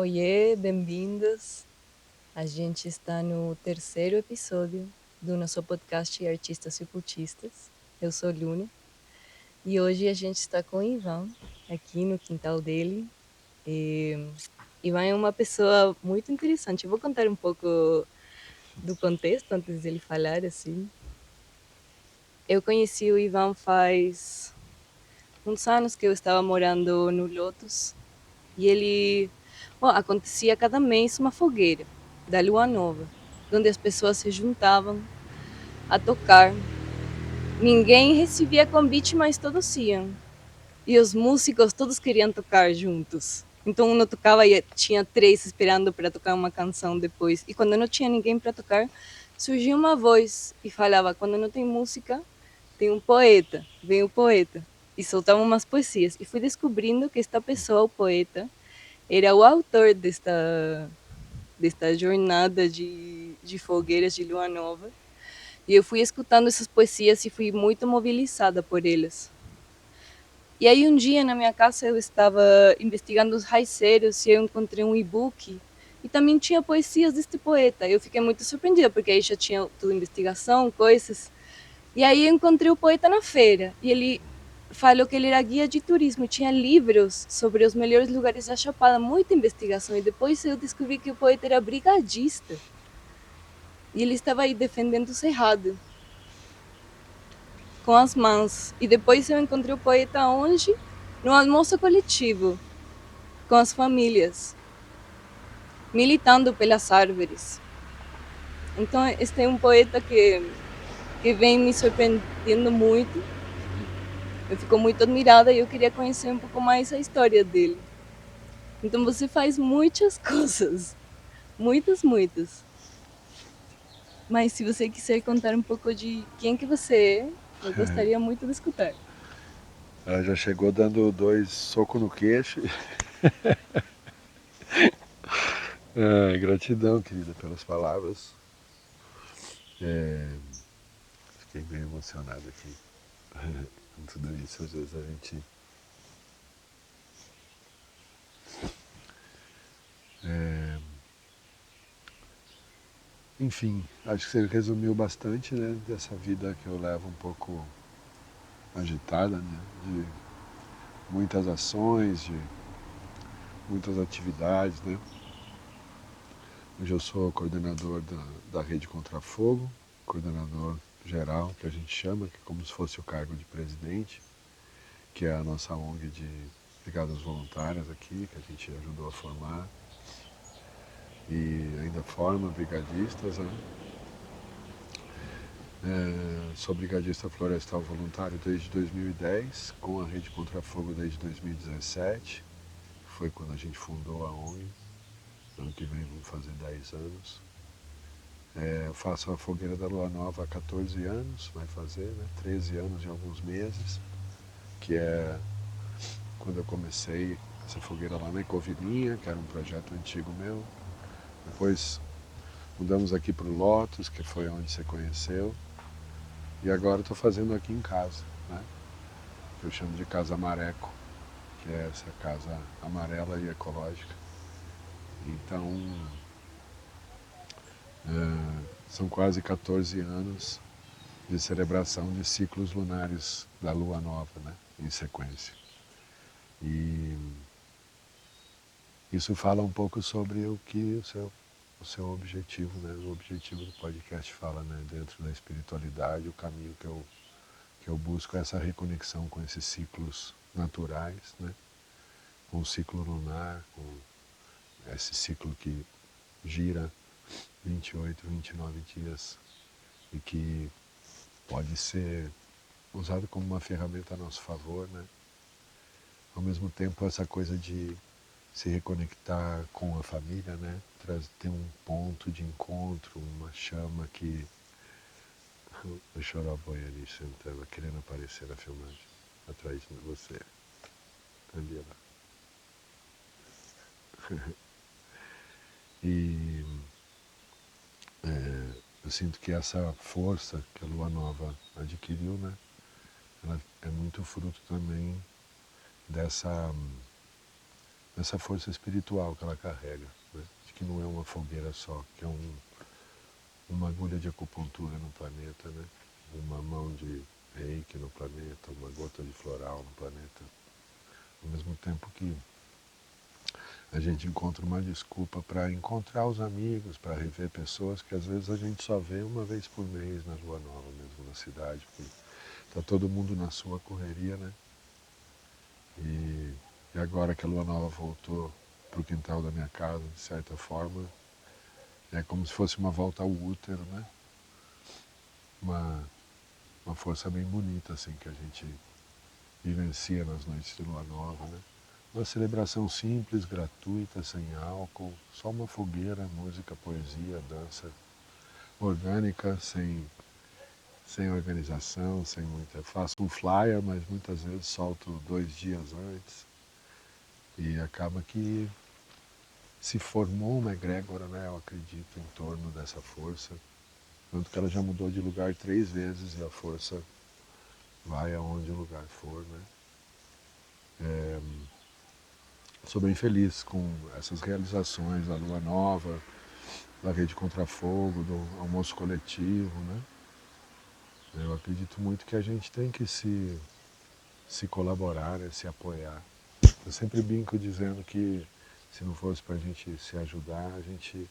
Oiê, bem-vindos. A gente está no terceiro episódio do nosso podcast Artistas e Cultistas. Eu sou Luna e hoje a gente está com o Ivan aqui no quintal dele. E Ivan é uma pessoa muito interessante. Eu vou contar um pouco do contexto antes dele falar assim. Eu conheci o Ivan faz uns anos que eu estava morando no Lotus e acontecia cada mês uma fogueira da Lua Nova, onde as pessoas se juntavam a tocar. Ninguém recebia convite, mas todos iam. E os músicos todos queriam tocar juntos. Então um tocava e tinha três esperando para tocar uma canção depois. E quando não tinha ninguém para tocar, surgia uma voz e falava: quando não tem música, tem um poeta, vem o poeta. E soltava umas poesias. E fui descobrindo que esta pessoa, o poeta, era o autor desta jornada de fogueiras de Lua Nova. E eu fui escutando essas poesias e fui muito mobilizada por elas. E aí um dia na minha casa eu estava investigando os raiceiros e eu encontrei um e-book e também tinha poesias deste poeta. Eu fiquei muito surpreendida porque aí já tinha tudo investigação, coisas. E aí eu encontrei o poeta na feira e ele falou que ele era guia de turismo e tinha livros sobre os melhores lugares da Chapada, muita investigação. E depois eu descobri que o poeta era brigadista e ele estava aí defendendo o cerrado com as mãos. E depois eu encontrei o poeta onde? No almoço coletivo, com as famílias, militando pelas árvores. Então, este é um poeta que vem me surpreendendo muito. Eu fico muito admirada e eu queria conhecer um pouco mais a história dele. Então, você faz muitas coisas, muitas, muitas. Mas se você quiser contar um pouco de quem que você é, eu gostaria muito de escutar. Ela já chegou dando dois socos no queixo. Gratidão, querida, pelas palavras. Fiquei meio emocionado aqui com tudo isso. Às vezes a gente. é, Enfim, acho que você resumiu bastante, né, dessa vida que eu levo um pouco agitada, né, de muitas ações, de muitas atividades, né. Hoje eu sou coordenador da Rede Contra Fogo, coordenador geral, que a gente chama, que é como se fosse o cargo de presidente, que é a nossa ONG de Brigadas Voluntárias aqui, que a gente ajudou a formar. E ainda forma brigadistas, né? Sou brigadista florestal voluntário desde 2010, com a Rede Contra Fogo desde 2017. Foi quando a gente fundou a ONG. Ano que vem vamos fazer 10 anos. Faço a Fogueira da Lua Nova há 14 anos, vai fazer, né? 13 anos e alguns meses, que é quando eu comecei essa fogueira lá na Ecovilinha, que era um projeto antigo meu. Depois mudamos aqui para o Lotus, que foi onde você conheceu. E agora estou fazendo aqui em casa, né? Que eu chamo de Casa Mareco, que é essa casa amarela e ecológica. Então, são quase 14 anos de celebração de ciclos lunares da Lua Nova, né? Em sequência. E isso fala um pouco sobre o que o seu objetivo, né? O objetivo do podcast fala, né? Dentro da espiritualidade, o caminho que eu busco é essa reconexão com esses ciclos naturais, né? Com o ciclo lunar, com esse ciclo que gira 28, 29 dias e que pode ser usado como uma ferramenta a nosso favor, né? Ao mesmo tempo, essa coisa de se reconectar com a família, né? Ter um ponto de encontro, uma chama que... O Choroboy ali sentando, querendo aparecer na filmagem, atrás de você. Ali, lá. E eu sinto que essa força que a Lua Nova adquiriu, né? Ela é muito fruto também dessa essa força espiritual que ela carrega, né? De que não é uma fogueira só, que é uma agulha de acupuntura no planeta, né? Uma mão de reiki no planeta, uma gota de floral no planeta. Ao mesmo tempo que a gente encontra uma desculpa para encontrar os amigos, para rever pessoas que às vezes a gente só vê uma vez por mês na Lua Nova mesmo, na cidade, porque está todo mundo na sua correria, né? E agora que a Lua Nova voltou para o quintal da minha casa, de certa forma, é como se fosse uma volta ao útero, né? Uma, uma força bem bonita, assim, que a gente vivencia nas noites de Lua Nova, né? Uma celebração simples, gratuita, sem álcool, só uma fogueira, música, poesia, dança orgânica, sem organização, sem muita... Faço um flyer, mas muitas vezes solto 2 dias antes e acaba que se formou uma egrégora, né, eu acredito, em torno dessa força, tanto que ela já mudou de lugar 3 vezes e a força vai aonde o lugar for, né? Sou bem feliz com essas realizações, da Lua Nova, da Rede Contrafogo, do almoço coletivo, né? Eu acredito muito que a gente tem que se colaborar, né, se apoiar. Eu sempre brinco dizendo que se não fosse para a gente se ajudar, a gente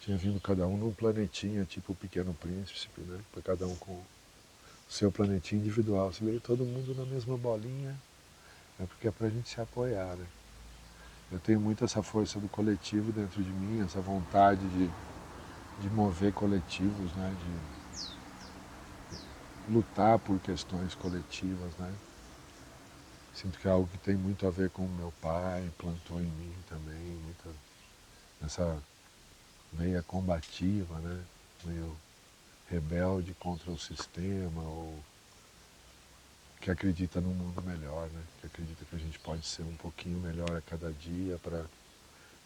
tinha vindo cada um num planetinha, tipo o Pequeno Príncipe, né? Para cada um com o seu planetinha individual. Se veio todo mundo na mesma bolinha, é porque é para a gente se apoiar, né? Eu tenho muito essa força do coletivo dentro de mim, essa vontade de mover coletivos, né? De lutar por questões coletivas, né? Sinto que é algo que tem muito a ver com o meu pai, plantou em mim também, muita, essa veia combativa, né? Meio rebelde contra o sistema, ou que acredita num mundo melhor, né? Que acredita que a gente pode ser um pouquinho melhor a cada dia para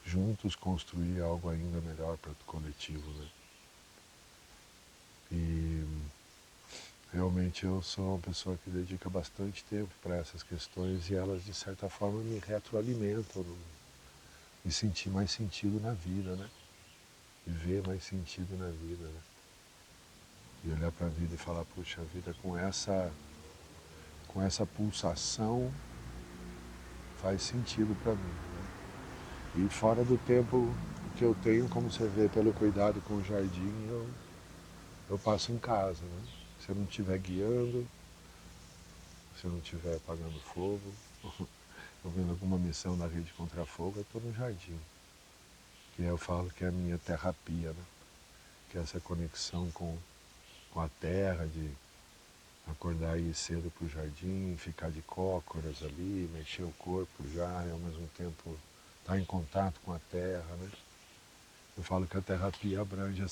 juntos construir algo ainda melhor para o coletivo, né? E realmente eu sou uma pessoa que dedica bastante tempo para essas questões e elas de certa forma me retroalimentam, me sentir mais sentido na vida, né? E ver mais sentido na vida, né? E olhar para a vida e falar, puxa, a vida com essa pulsação faz sentido para mim, né? E fora do tempo que eu tenho, como você vê pelo cuidado com o jardim, eu passo em casa, né? Se eu não estiver guiando, se eu não estiver apagando fogo, ou vendo alguma missão na rede contra fogo, eu estou no jardim. Que eu falo que é a minha terapia, né? Que é essa conexão com a terra, de acordar aí cedo para o jardim, ficar de cócoras ali, mexer o corpo já e ao mesmo tempo estar em contato com a terra, né? Eu falo que a terapia abrange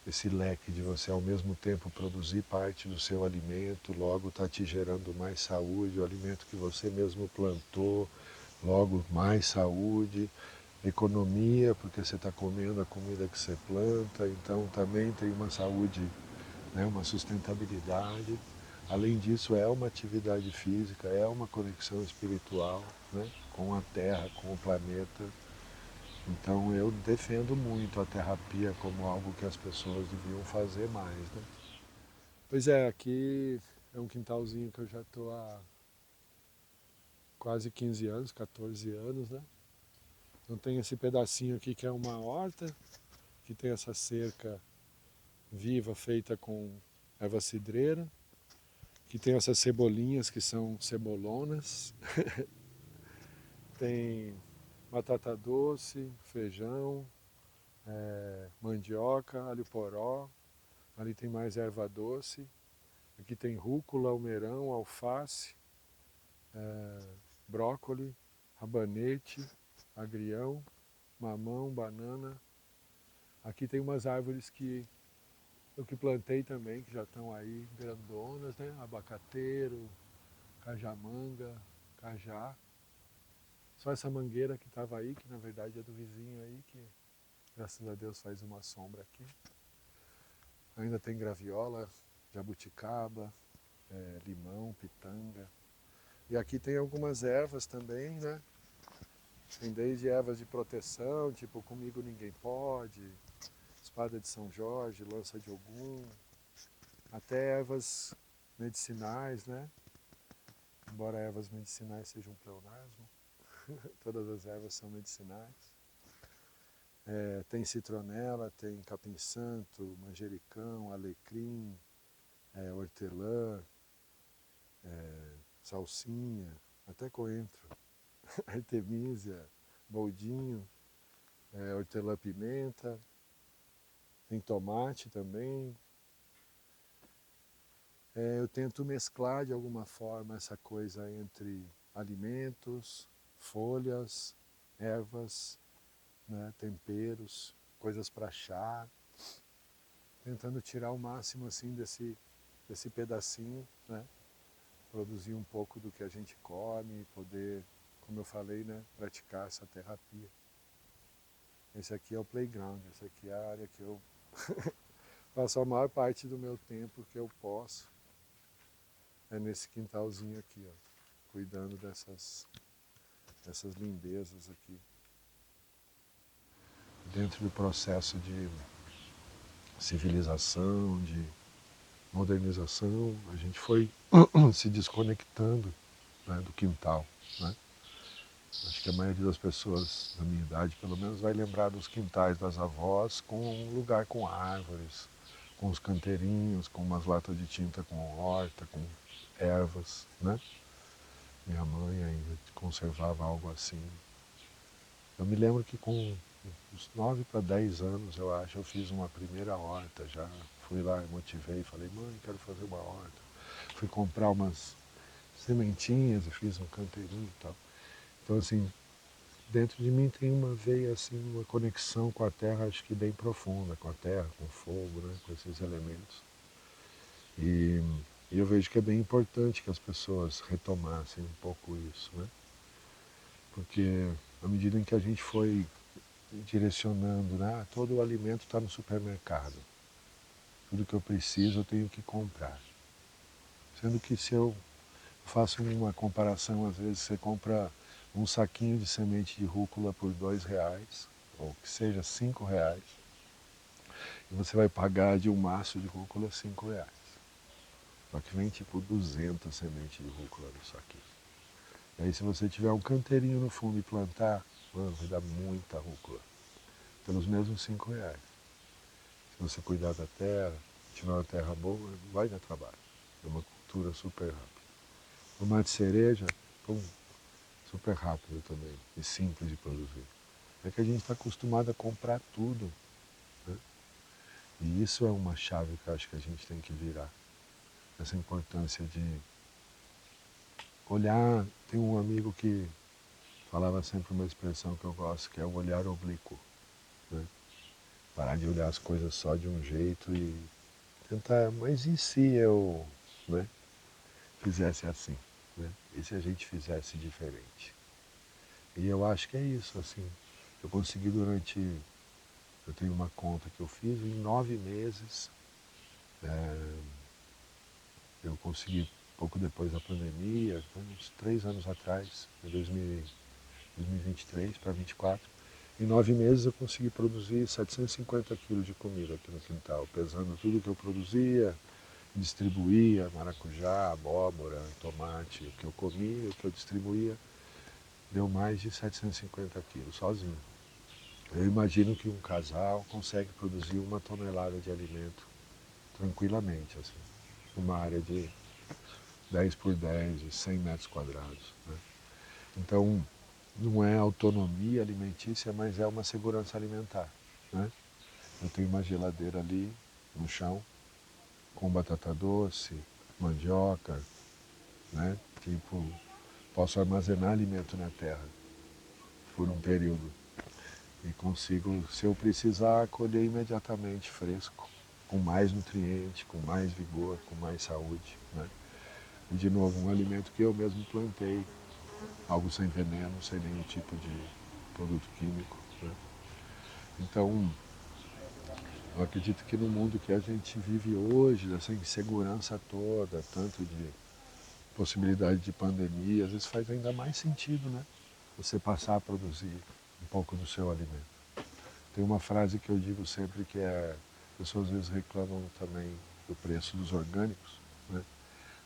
esse leque de você ao mesmo tempo produzir parte do seu alimento, logo está te gerando mais saúde, o alimento que você mesmo plantou, logo mais saúde, economia, porque você está comendo a comida que você planta, então também tem uma saúde, né, uma sustentabilidade. Além disso, é uma atividade física, é uma conexão espiritual, né, com a Terra, com o planeta. Então eu defendo muito a terapia como algo que as pessoas deviam fazer mais, né? Pois é, aqui é um quintalzinho que eu já estou há quase 15 anos, 14 anos, né? Então tem esse pedacinho aqui que é uma horta, que tem essa cerca viva feita com erva cidreira, que tem essas cebolinhas que são cebolonas, tem batata doce, feijão, mandioca, alho poró, ali tem mais erva doce, aqui tem rúcula, almeirão, alface, brócoli, rabanete, agrião, mamão, banana. Aqui tem umas árvores que eu que plantei também, que já estão aí grandonas, né? Abacateiro, cajamanga, cajá. Só essa mangueira que estava aí, que na verdade é do vizinho aí, que graças a Deus faz uma sombra aqui. Ainda tem graviola, jabuticaba, limão, pitanga. E aqui tem algumas ervas também, né? Tem desde ervas de proteção, tipo comigo ninguém pode, espada de São Jorge, lança de Ogum, até ervas medicinais, né? Embora ervas medicinais sejam um pleonasmo, todas as ervas são medicinais. Tem citronela, tem capim-santo, manjericão, alecrim, hortelã, salsinha, até coentro, artemisia, boldinho, hortelã-pimenta, tem tomate também. Eu tento mesclar de alguma forma essa coisa entre alimentos, folhas, ervas, né, temperos, coisas para chá, tentando tirar o máximo assim desse pedacinho, né, produzir um pouco do que a gente come, poder, como eu falei, né, praticar essa terapia. Esse aqui é o playground, essa aqui é a área que eu passo a maior parte do meu tempo que eu posso. É nesse quintalzinho aqui, ó, cuidando dessas lindezas aqui. Dentro do processo de civilização, de modernização, a gente foi se desconectando, né, do quintal, né? Acho que a maioria das pessoas da minha idade, pelo menos, vai lembrar dos quintais das avós com um lugar com árvores, com os canteirinhos, com umas latas de tinta com horta, com ervas, né? Minha mãe ainda conservava algo assim. Eu me lembro que com uns 9 para 10 anos, eu acho, eu fiz uma primeira horta já. Fui lá, motivei, falei, mãe, quero fazer uma horta. Fui comprar umas sementinhas e fiz um canteirinho e tal. Então, assim, dentro de mim tem uma veia, assim, uma conexão com a terra, acho que bem profunda, com a terra, com o fogo, né, com esses elementos. E eu vejo que é bem importante que as pessoas retomassem um pouco isso, né? Porque à medida em que a gente foi direcionando, né, todo o alimento está no supermercado, tudo que eu preciso eu tenho que comprar. Sendo que se eu faço uma comparação, às vezes você compra um saquinho de semente de rúcula por R$2, ou que seja R$5, e você vai pagar de um maço de rúcula R$5. Só que vem tipo 200 sementes de rúcula no saquinho. E aí se você tiver um canteirinho no fundo e plantar, mano, vai dar muita rúcula. Pelos mesmos R$5. Se você cuidar da terra, tiver uma terra boa, vai dar trabalho. É uma cultura super rápida. Tomate cereja, pum, super rápido também e simples de produzir. É que a gente está acostumado a comprar tudo, né? E isso é uma chave que eu acho que a gente tem que virar. Essa importância de olhar. Tem um amigo que falava sempre uma expressão que eu gosto, que é o olhar oblíquo, né? Parar de olhar as coisas só de um jeito e tentar, mas e se eu, né, fizesse assim, né? E se a gente fizesse diferente? E eu acho que é isso, assim. Eu consegui eu tenho uma conta que eu fiz, em 9 meses, eu consegui, pouco depois da pandemia, uns 3 anos atrás, em 2023 para 24, em 9 meses eu consegui produzir 750 quilos de comida aqui no quintal, pesando tudo que eu produzia, distribuía, maracujá, abóbora, tomate, o que eu comia, o que eu distribuía, deu mais de 750 quilos, sozinho. Eu imagino que um casal consegue produzir 1 tonelada de alimento tranquilamente, assim, numa área de 10 por 10, de 100 metros quadrados, né? Então, não é autonomia alimentícia, mas é uma segurança alimentar, né? Eu tenho uma geladeira ali no chão, com batata doce, mandioca, né? Tipo, posso armazenar alimento na terra por um período e consigo, se eu precisar, colher imediatamente fresco, com mais nutriente, com mais vigor, com mais saúde, né? E de novo, um alimento que eu mesmo plantei, algo sem veneno, sem nenhum tipo de produto químico, né? Então, eu acredito que no mundo que a gente vive hoje, dessa insegurança toda, tanto de possibilidade de pandemia, às vezes faz ainda mais sentido, né? você passar a produzir um pouco do seu alimento. Tem uma frase que eu digo sempre que é, as pessoas às vezes reclamam também do preço dos orgânicos, né?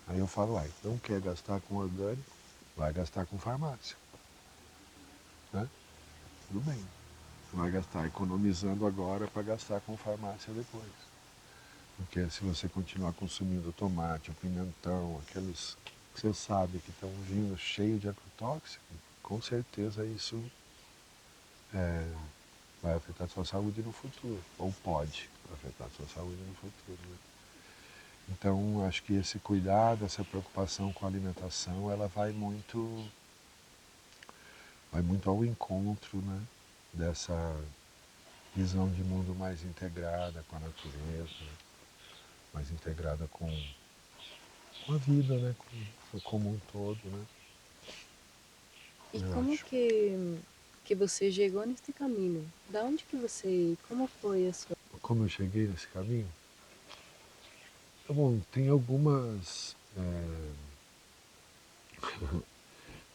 Aí eu falo, não quer gastar com orgânico, vai gastar com farmácia, né? Tudo bem, vai gastar economizando agora para gastar com farmácia depois. Porque se você continuar consumindo tomate, o pimentão, aqueles que você sabe que estão vindo cheio de agrotóxico, com certeza isso vai afetar a sua saúde no futuro, ou pode afetar a sua saúde no futuro, né? Então, acho que esse cuidado, essa preocupação com a alimentação, ela vai muito ao encontro, né, dessa visão de mundo mais integrada com a natureza, mais integrada com a vida, né, como um todo, né, E eu como acho. que você chegou neste caminho? Da onde que você, como foi a sua... Como eu cheguei nesse caminho? Tá bom, tem algumas...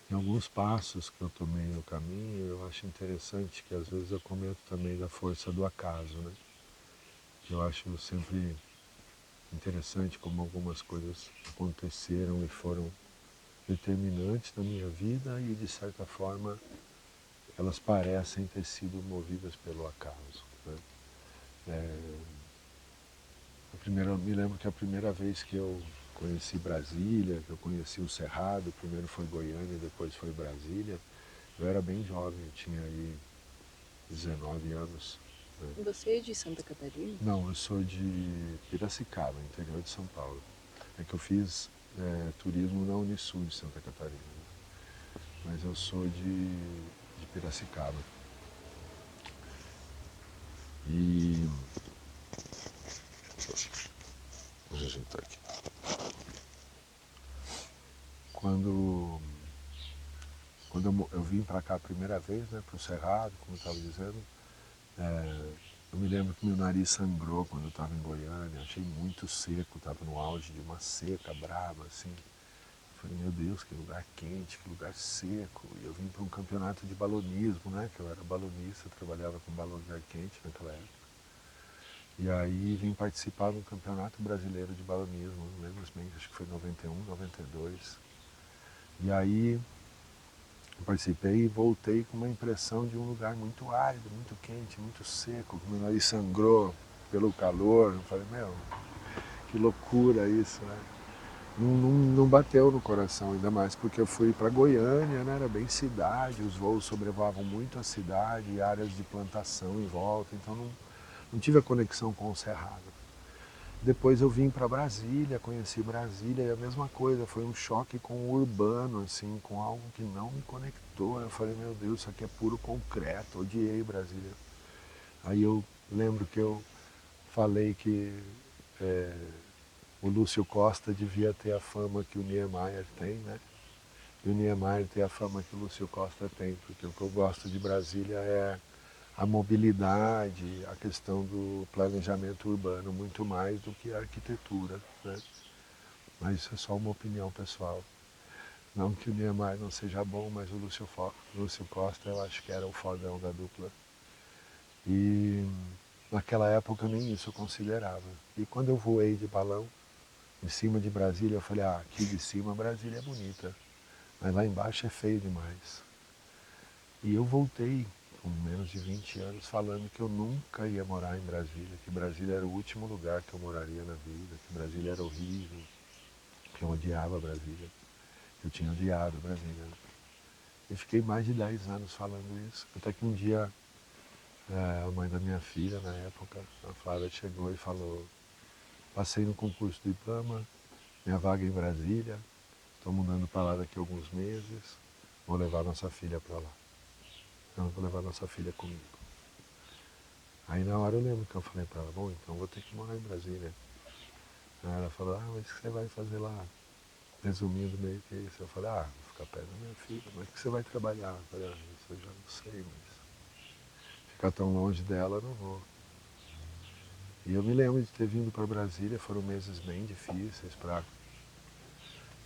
tem alguns passos que eu tomei no caminho, eu acho interessante que às vezes eu comento também da força do acaso, né? Eu acho sempre interessante como algumas coisas aconteceram e foram determinantes na minha vida e de certa forma elas parecem ter sido movidas pelo acaso, né? Eu me lembro que a primeira vez que eu conheci Brasília, que eu conheci o Cerrado, primeiro foi Goiânia, depois foi Brasília, eu era bem jovem, eu tinha aí 19 anos. Né? Você é de Santa Catarina? Não, eu sou de Piracicaba, interior de São Paulo. É que eu fiz turismo na Unisul de Santa Catarina, né? Mas eu sou de Piracicaba. E... Vou ajeitar aqui. Quando eu vim para cá a primeira vez, né, para o Cerrado, como eu estava dizendo, eu me lembro que meu nariz sangrou quando eu estava em Goiânia, achei muito seco, estava no auge de uma seca brava, assim. Falei, meu Deus, que lugar quente, que lugar seco. E eu vim para um campeonato de balonismo, né? Que eu era balonista, trabalhava com balão de ar quente naquela época. E aí vim participar do Campeonato Brasileiro de Balonismo, não lembro bem, acho que foi 91, 92. E aí participei e voltei com uma impressão de um lugar muito árido, muito quente, muito seco, que meu nariz sangrou pelo calor. Eu falei, meu, que loucura isso, né? Não bateu no coração, ainda mais porque eu fui para Goiânia, né? Era bem cidade, os voos sobrevoavam muito a cidade, áreas de plantação em volta, então não tive a conexão com o Cerrado. Depois eu vim para Brasília, conheci Brasília e a mesma coisa, foi um choque com o urbano, assim, com algo que não me conectou. Eu falei, meu Deus, isso aqui é puro concreto, odiei Brasília. Aí eu lembro que eu falei que o Lúcio Costa devia ter a fama que o Niemeyer tem, né? E o Niemeyer tem a fama que o Lúcio Costa tem, porque o que eu gosto de Brasília é a mobilidade, a questão do planejamento urbano, muito mais do que a arquitetura, né? Mas isso é só uma opinião pessoal. Não que o Niemeyer não seja bom, mas o Lúcio Costa eu acho que era o fodão da dupla. E naquela época nem isso eu considerava. E quando eu voei de balão, em cima de Brasília, eu falei, aqui de cima Brasília é bonita, mas lá embaixo é feio demais. E eu voltei com menos de 20 anos falando que eu nunca ia morar em Brasília, que Brasília era o último lugar que eu moraria na vida, que Brasília era horrível, que eu odiava Brasília, que eu tinha odiado Brasília. E fiquei mais de 10 anos falando isso, até que um dia a mãe da minha filha, na época, a Flávia, chegou e falou, passei no concurso do IPAMA, minha vaga é em Brasília, estou mudando para lá daqui a alguns meses, vou levar nossa filha para lá. Eu não vou levar nossa filha comigo. Aí na hora eu lembro que eu falei para ela, bom, então vou ter que morar em Brasília. Aí ela falou, mas o que você vai fazer lá? Resumindo meio que isso, eu falei, vou ficar perto da minha filha, mas o que você vai trabalhar? Eu falei, isso eu já não sei, mas ficar tão longe dela eu não vou. E eu me lembro de ter vindo para Brasília, foram meses bem difíceis para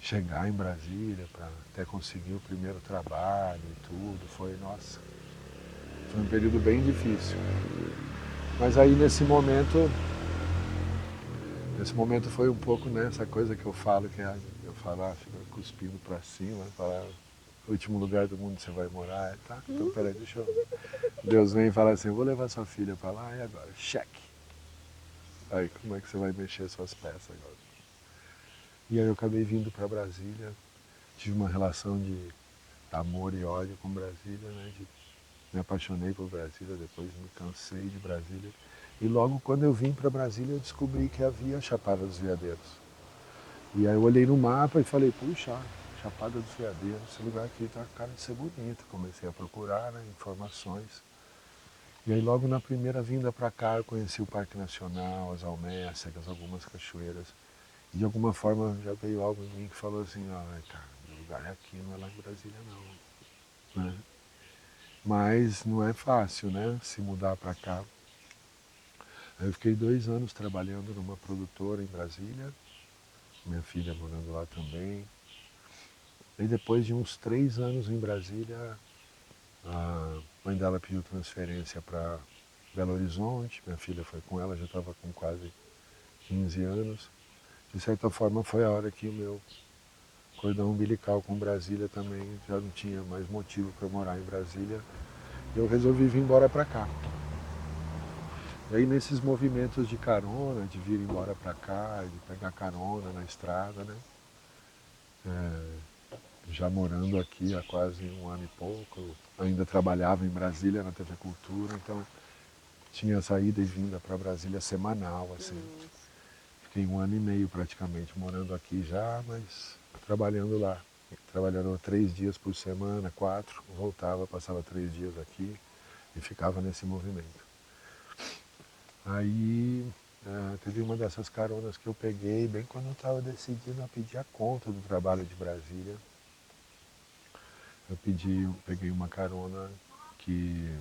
chegar em Brasília, para até conseguir o primeiro trabalho e tudo, foi, nossa, foi um período bem difícil. Mas aí nesse momento foi um pouco nessa coisa que eu falo, eu falo, fica cuspindo para cima, falar, o último lugar do mundo você vai morar, tá? Então peraí, deixa eu... Deus vem e fala assim, eu vou levar sua filha para lá, e agora? Cheque. Aí como é que você vai mexer suas peças agora? E aí eu acabei vindo para Brasília, tive uma relação de amor e ódio com Brasília, né? Me apaixonei por Brasília, depois me cansei de Brasília. E logo quando eu vim para Brasília eu descobri que havia Chapada dos Veadeiros. E aí eu olhei no mapa e falei, puxa, Chapada dos Veadeiros, esse lugar aqui tá com cara de ser bonito. Comecei a procurar, né, informações. E aí logo na primeira vinda para cá eu conheci o Parque Nacional, as almécegas, algumas cachoeiras. E de alguma forma já veio algo em mim que falou assim, cara, meu lugar é aqui, não é lá em Brasília não. Né? Mas não é fácil, né, se mudar para cá. Aí eu fiquei 2 anos trabalhando numa produtora em Brasília, minha filha morando lá também. E depois de uns 3 anos em Brasília, a mãe dela pediu transferência para Belo Horizonte, minha filha foi com ela, já estava com quase 15 anos. De certa forma foi a hora que o meu cordão umbilical com Brasília também já não tinha mais motivo para morar em Brasília. E eu resolvi vir embora para cá. E aí nesses movimentos de carona, de vir embora para cá, de pegar carona na estrada, né? Já morando aqui há quase 1 ano e pouco, eu ainda trabalhava em Brasília na TV Cultura, então tinha saída e vinda para Brasília semanal, assim. Fiquei 1 ano e meio praticamente morando aqui já, mas trabalhando lá. Trabalhando 3 dias por semana, 4, voltava, passava 3 dias aqui e ficava nesse movimento. Aí teve uma dessas caronas que eu peguei bem quando eu estava decidindo a pedir a conta do trabalho de Brasília. Peguei uma carona que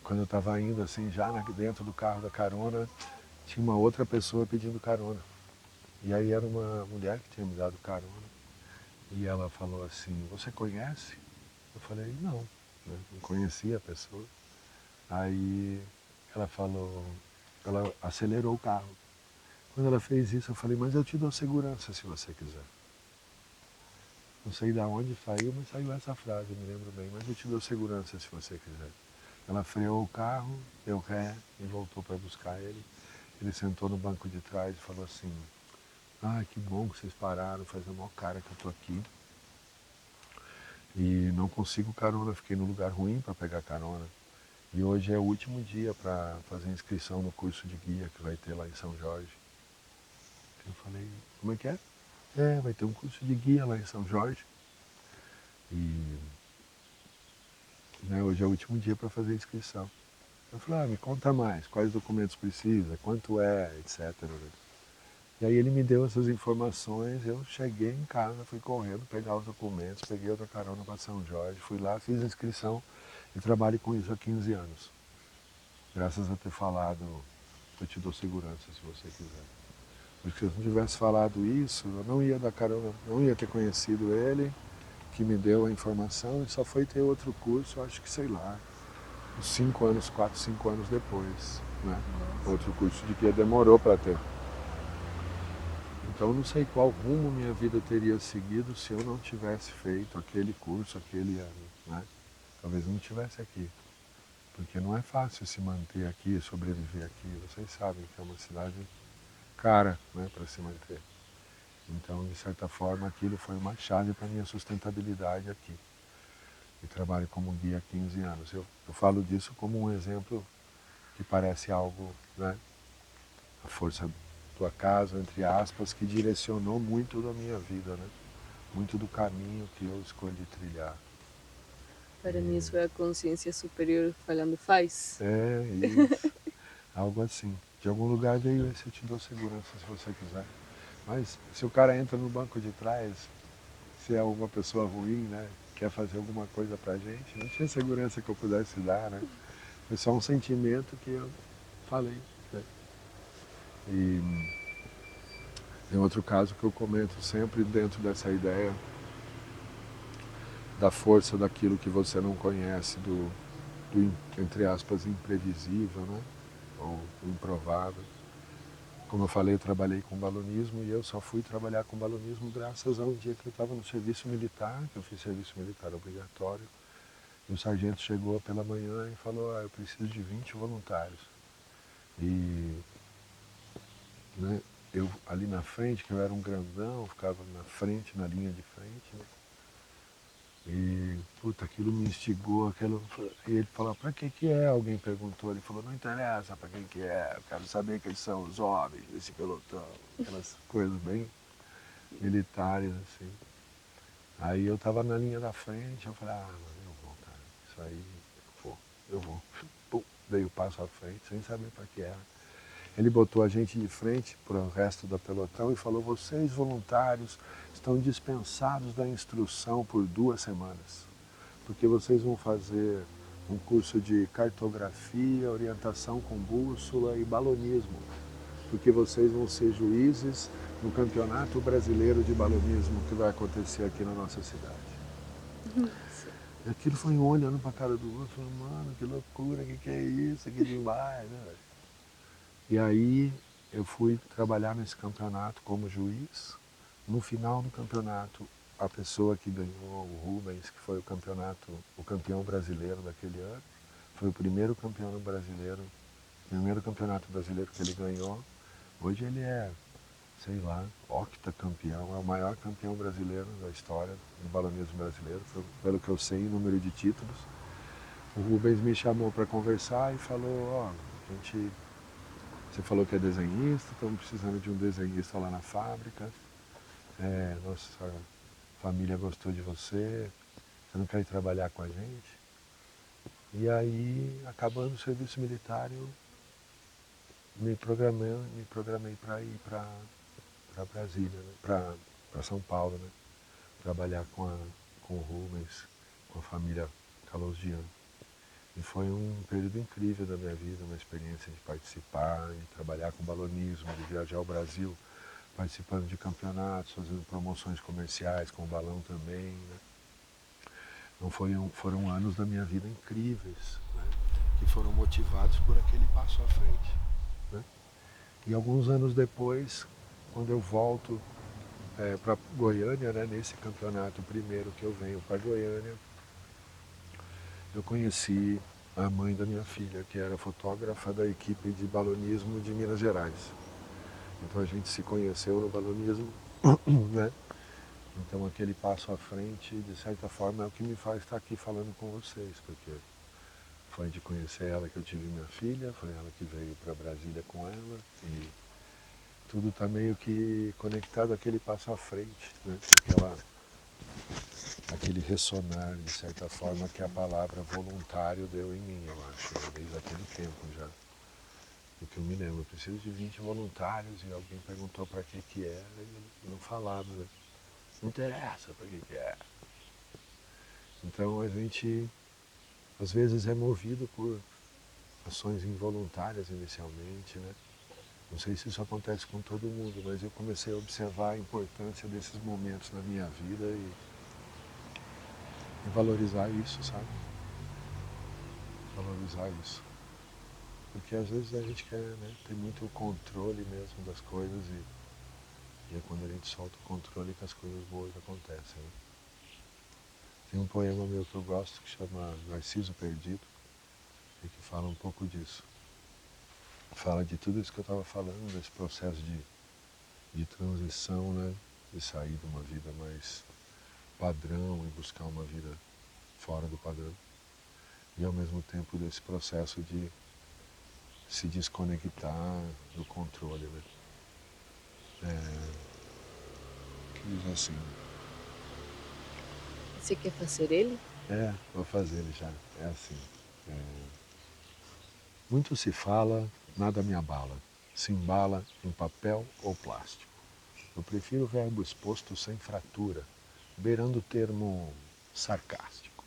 quando eu estava indo assim, já dentro do carro da carona, tinha uma outra pessoa pedindo carona. E aí era uma mulher que tinha me dado carona. E ela falou assim, você conhece? Eu falei, não, né? Não conhecia a pessoa. Aí ela falou, ela acelerou o carro. Quando ela fez isso, eu falei, mas eu te dou segurança se você quiser. Não sei de onde saiu, mas saiu essa frase, eu me lembro bem, mas eu te dou segurança se você quiser. Ela freou o carro, deu ré e voltou para buscar ele. Ele sentou no banco de trás e falou assim, que bom que vocês pararam, faz a maior cara que eu tô aqui. E não consigo carona, fiquei no lugar ruim para pegar carona. E hoje é o último dia para fazer inscrição no curso de guia que vai ter lá em São Jorge. Eu falei, como é que é? Vai ter um curso de guia lá em São Jorge. E hoje é o último dia para fazer a inscrição. Eu falei, me conta mais, quais documentos precisa, quanto é, etc. E aí ele me deu essas informações, eu cheguei em casa, fui correndo pegar os documentos, peguei outra carona para São Jorge, fui lá, fiz a inscrição e trabalho com isso há 15 anos. Graças a ter falado, eu te dou segurança se você quiser. Porque se eu não tivesse falado isso, eu não ia dar carona, não ia ter conhecido ele, que me deu a informação, e só foi ter outro curso, acho que sei lá, uns 5 anos, 4, 5 anos depois. Né? Outro curso de guia demorou para ter. Então eu não sei qual rumo minha vida teria seguido se eu não tivesse feito aquele curso, aquele ano. Né? Talvez eu não estivesse aqui. Porque não é fácil se manter aqui, sobreviver aqui. Vocês sabem que é uma cidade cara, né, para se manter. Então, de certa forma, aquilo foi uma chave para a minha sustentabilidade aqui. E trabalho como guia há 15 anos. Eu falo disso como um exemplo que parece algo, né, a força do acaso, entre aspas, que direcionou muito da minha vida, né? Muito do caminho que eu escolhi trilhar. Para mim isso é a consciência superior falando faz. Isso. Algo assim. De algum lugar veio esse, eu te dou segurança se você quiser. Mas se o cara entra no banco de trás, se é uma pessoa ruim, né, quer fazer alguma coisa pra gente, não tinha segurança que eu pudesse dar, né? Foi só um sentimento que eu falei. Né? E Tem outro caso que eu comento sempre dentro dessa ideia da força daquilo que você não conhece, do entre aspas, imprevisível, né? Ou improvável. Como eu falei, eu trabalhei com balonismo e eu só fui trabalhar com balonismo graças a um dia que eu estava no serviço militar, que eu fiz serviço militar obrigatório, e o sargento chegou pela manhã e falou, eu preciso de 20 voluntários. E né, eu ali na frente, que eu era um grandão, ficava na frente, na linha de frente, né? E, puta, aquilo me instigou, e ele falou, pra que é? Alguém perguntou, ele falou, não interessa pra que é, eu quero saber quem são os homens desse pelotão, aquelas coisas bem militares, assim. Aí eu tava na linha da frente, eu falei, mano, eu vou, cara, isso aí, eu vou. Pum, dei o passo à frente, sem saber pra que era. Ele botou a gente de frente para o resto do pelotão e falou, vocês voluntários estão dispensados da instrução por 2 semanas, porque vocês vão fazer um curso de cartografia, orientação com bússola e balonismo, porque vocês vão ser juízes no Campeonato Brasileiro de Balonismo que vai acontecer aqui na nossa cidade. Nossa. E aquilo foi um olhando para a cara do outro, falando, mano, que loucura, que é isso, que demais, né, velho? E aí eu fui trabalhar nesse campeonato como juiz. No final do campeonato, a pessoa que ganhou, o Rubens, que foi o campeão brasileiro daquele ano, foi o primeiro campeão brasileiro, primeiro campeonato brasileiro que ele ganhou. Hoje ele é, sei lá, octacampeão, é o maior campeão brasileiro da história do balonismo brasileiro, pelo que eu sei, em número de títulos. O Rubens me chamou para conversar e falou, você falou que é desenhista, estamos precisando de um desenhista lá na fábrica. Nossa família gostou de você, você não quer ir trabalhar com a gente? E aí, acabando o serviço militar, eu me programei para ir para Brasília, né? para São Paulo, né? Trabalhar com o Rubens, com a família Calosiano. E foi um período incrível da minha vida, uma experiência de participar, de trabalhar com balonismo, de viajar ao Brasil, participando de campeonatos, fazendo promoções comerciais com o balão também. Né? Então foram anos da minha vida incríveis, né? Que foram motivados por aquele passo à frente. Né? E alguns anos depois, quando eu volto para Goiânia, né, nesse campeonato primeiro que eu venho para Goiânia, eu conheci a mãe da minha filha, que era fotógrafa da equipe de balonismo de Minas Gerais. Então a gente se conheceu no balonismo, né? Então aquele passo à frente, de certa forma, é o que me faz estar aqui falando com vocês, porque foi de conhecer ela que eu tive minha filha, foi ela que veio para Brasília com ela, e tudo está meio que conectado àquele passo à frente, né? Aquele ressonar, de certa forma, que a palavra voluntário deu em mim, eu acho, né? Desde aquele tempo já. Do que eu me lembro, eu preciso de 20 voluntários e alguém perguntou para que era e eu não falava, né? Não interessa para que é. Então a gente, às vezes, é movido por ações involuntárias inicialmente, né? Não sei se isso acontece com todo mundo, mas eu comecei a observar a importância desses momentos na minha vida e valorizar isso, sabe? Valorizar isso. Porque às vezes a gente quer, né, ter muito controle mesmo das coisas e é quando a gente solta o controle que as coisas boas acontecem. Né? Tem um poema meu que eu gosto que chama Narciso Perdido e que fala um pouco disso. Fala de tudo isso que eu estava falando, desse processo de transição, né? De sair de uma vida mais padrão e buscar uma vida fora do padrão. E ao mesmo tempo desse processo de se desconectar do controle, né? Diz assim, Você quer fazer ele? vou fazer ele já, é assim. É, muito se fala, nada me abala, se embala em papel ou plástico. Eu prefiro o verbo exposto sem fratura, beirando o termo sarcástico.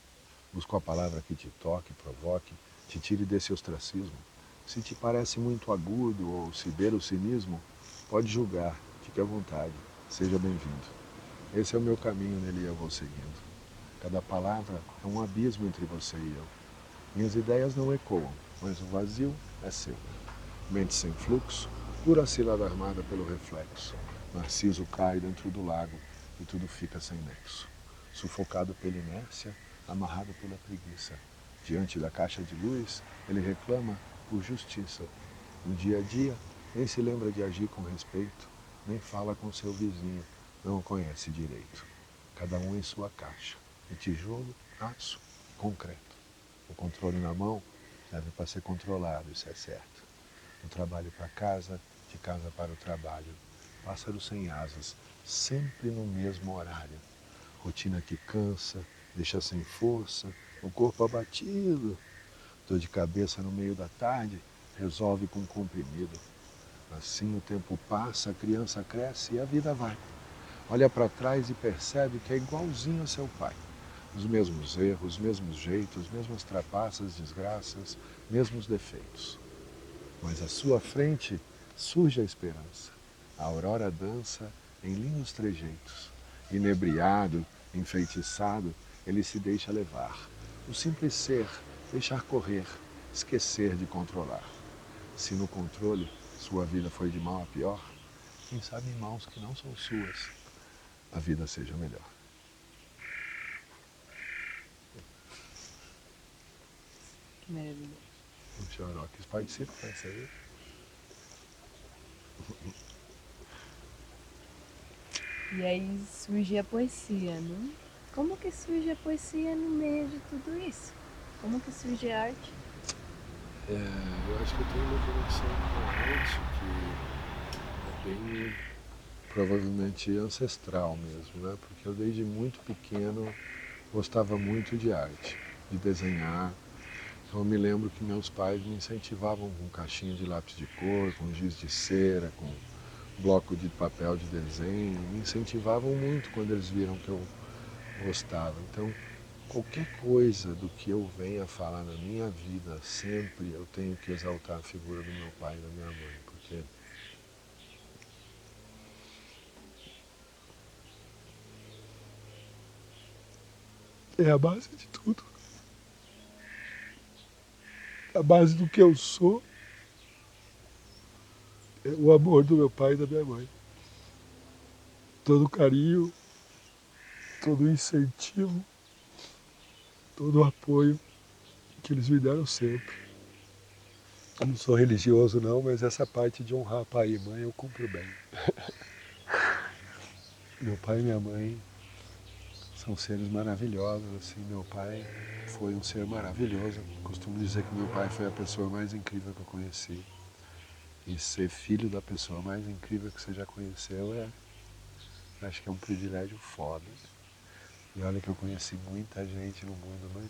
Busco a palavra que te toque, provoque, te tire desse ostracismo. Se te parece muito agudo ou se beira o cinismo, pode julgar. Fique à vontade, seja bem-vindo. Esse é o meu caminho, nele eu vou seguindo. Cada palavra é um abismo entre você e eu. Minhas ideias não ecoam, mas o vazio é seu. Mente sem fluxo, pura cilada armada pelo reflexo. Narciso cai dentro do lago e tudo fica sem nexo. Sufocado pela inércia, amarrado pela preguiça. Diante da caixa de luz, ele reclama por justiça. No dia a dia, nem se lembra de agir com respeito, nem fala com seu vizinho, não o conhece direito. Cada um em sua caixa, de tijolo, aço, concreto. O controle na mão serve para ser controlado, isso é certo. Do trabalho para casa, de casa para o trabalho. Pássaro sem asas, sempre no mesmo horário. Rotina que cansa, deixa sem força, o corpo abatido. Dor de cabeça no meio da tarde, resolve com comprimido. Assim o tempo passa, a criança cresce e a vida vai. Olha para trás e percebe que é igualzinho a seu pai. Os mesmos erros, os mesmos jeitos, mesmas trapaças, desgraças, mesmos defeitos. Mas à sua frente surge a esperança. A aurora dança em lindos trejeitos. Inebriado, enfeitiçado, ele se deixa levar. O simples ser, deixar correr, esquecer de controlar. Se no controle sua vida foi de mal a pior, quem sabe em mãos que não são suas, a vida seja melhor. Que maravilha. O Xoroques participa dessa aí. E aí surge a poesia, né? Como que surge a poesia no meio de tudo isso? Como que surge a arte? Eu acho que eu tenho uma conexão com a arte que é bem provavelmente ancestral mesmo, né? Porque eu desde muito pequeno gostava muito de arte, de desenhar. Então eu me lembro que meus pais me incentivavam com caixinha de lápis de cor, com giz de cera, com bloco de papel de desenho, me incentivavam muito quando eles viram que eu gostava. Então, qualquer coisa do que eu venha falar na minha vida, sempre eu tenho que exaltar a figura do meu pai e da minha mãe, porque é a base de tudo. A base do que eu sou é o amor do meu pai e da minha mãe. Todo o carinho, todo o incentivo, todo o apoio que eles me deram sempre. Eu não sou religioso não, mas essa parte de honrar pai e mãe eu cumpro bem. Meu pai e minha mãe são seres maravilhosos, assim, meu pai foi um ser maravilhoso. Costumo dizer que meu pai foi a pessoa mais incrível que eu conheci. E ser filho da pessoa mais incrível que você já conheceu acho que é um privilégio foda. E olha que eu conheci muita gente no mundo, mas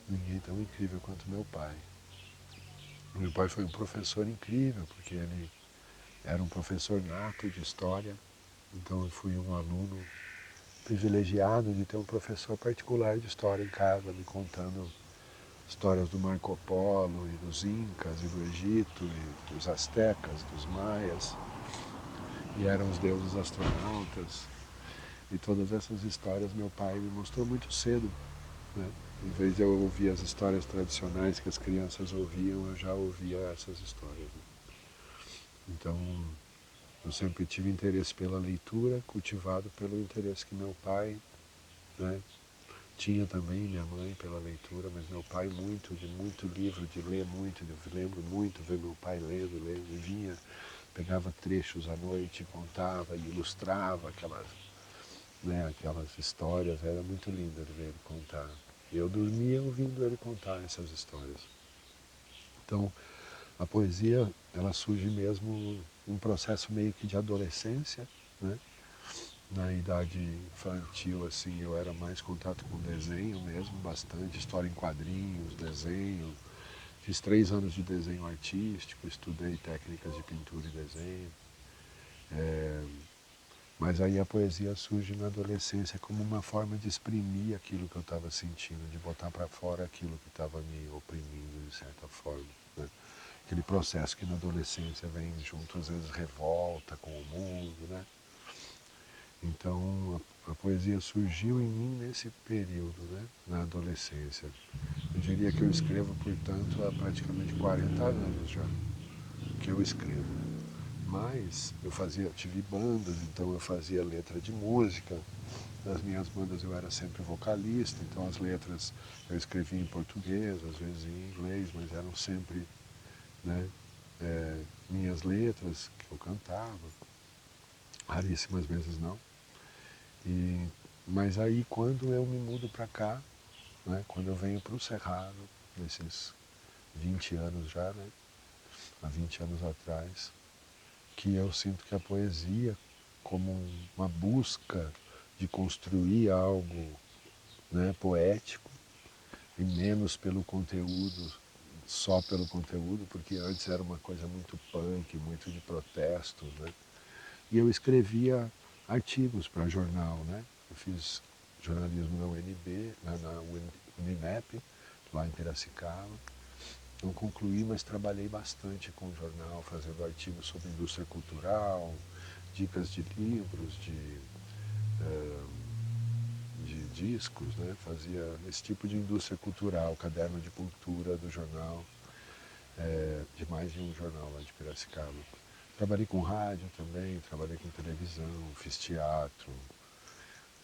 ninguém tão incrível quanto meu pai. Meu pai foi um professor incrível, porque ele era um professor nato de história, então eu fui um aluno privilegiado de ter um professor particular de história em casa, me contando histórias do Marco Polo e dos Incas e do Egito e dos Aztecas, dos Maias, e eram os deuses astronautas. E todas essas histórias meu pai me mostrou muito cedo, né? Em vez de eu ouvir as histórias tradicionais que as crianças ouviam, eu já ouvia essas histórias. Né? Então, eu sempre tive interesse pela leitura, cultivado pelo interesse que meu pai, né, tinha também, minha mãe, pela leitura, mas meu pai de muito livro, de ler muito, eu lembro muito ver meu pai lendo, ele vinha, pegava trechos à noite, contava e ilustrava aquelas histórias, era muito lindo de ver ele contar. Eu dormia ouvindo ele contar essas histórias. Então, a poesia, ela surge mesmo um processo meio que de adolescência, né? Na idade infantil, assim, eu era mais contato com desenho mesmo, bastante, história em quadrinhos, desenho. Fiz 3 anos de desenho artístico, estudei técnicas de pintura e desenho. Mas aí a poesia surge na adolescência como uma forma de exprimir aquilo que eu estava sentindo, de botar para fora aquilo que estava me oprimindo, de certa forma. Né? aquele processo que na adolescência vem junto, às vezes, revolta com o mundo, né? Então, a poesia surgiu em mim nesse período, né? Na adolescência. Eu diria que eu escrevo, portanto, há praticamente 40 anos já que eu escrevo. Mas eu tive bandas, então eu fazia letra de música. Nas minhas bandas eu era sempre vocalista, então as letras eu escrevia em português, às vezes em inglês, mas eram sempre, né, minhas letras que eu cantava, raríssimas vezes não. Mas aí quando eu me mudo para cá, né, quando eu venho para o Cerrado, nesses 20 anos já, né, há 20 anos atrás, que eu sinto que a poesia, como uma busca de construir algo, né, poético, e menos pelo conteúdo, só pelo conteúdo, porque antes era uma coisa muito punk, muito de protesto, né? E eu escrevia artigos para jornal, né? Eu fiz jornalismo na UNB, na Uninep, lá em Piracicaba. Não concluí, mas trabalhei bastante com o jornal, fazendo artigos sobre indústria cultural, dicas de livros, de discos, né? Fazia esse tipo de indústria cultural, caderno de cultura do jornal, de mais de um jornal lá de Piracicaba. Trabalhei com rádio também, trabalhei com televisão, fiz teatro.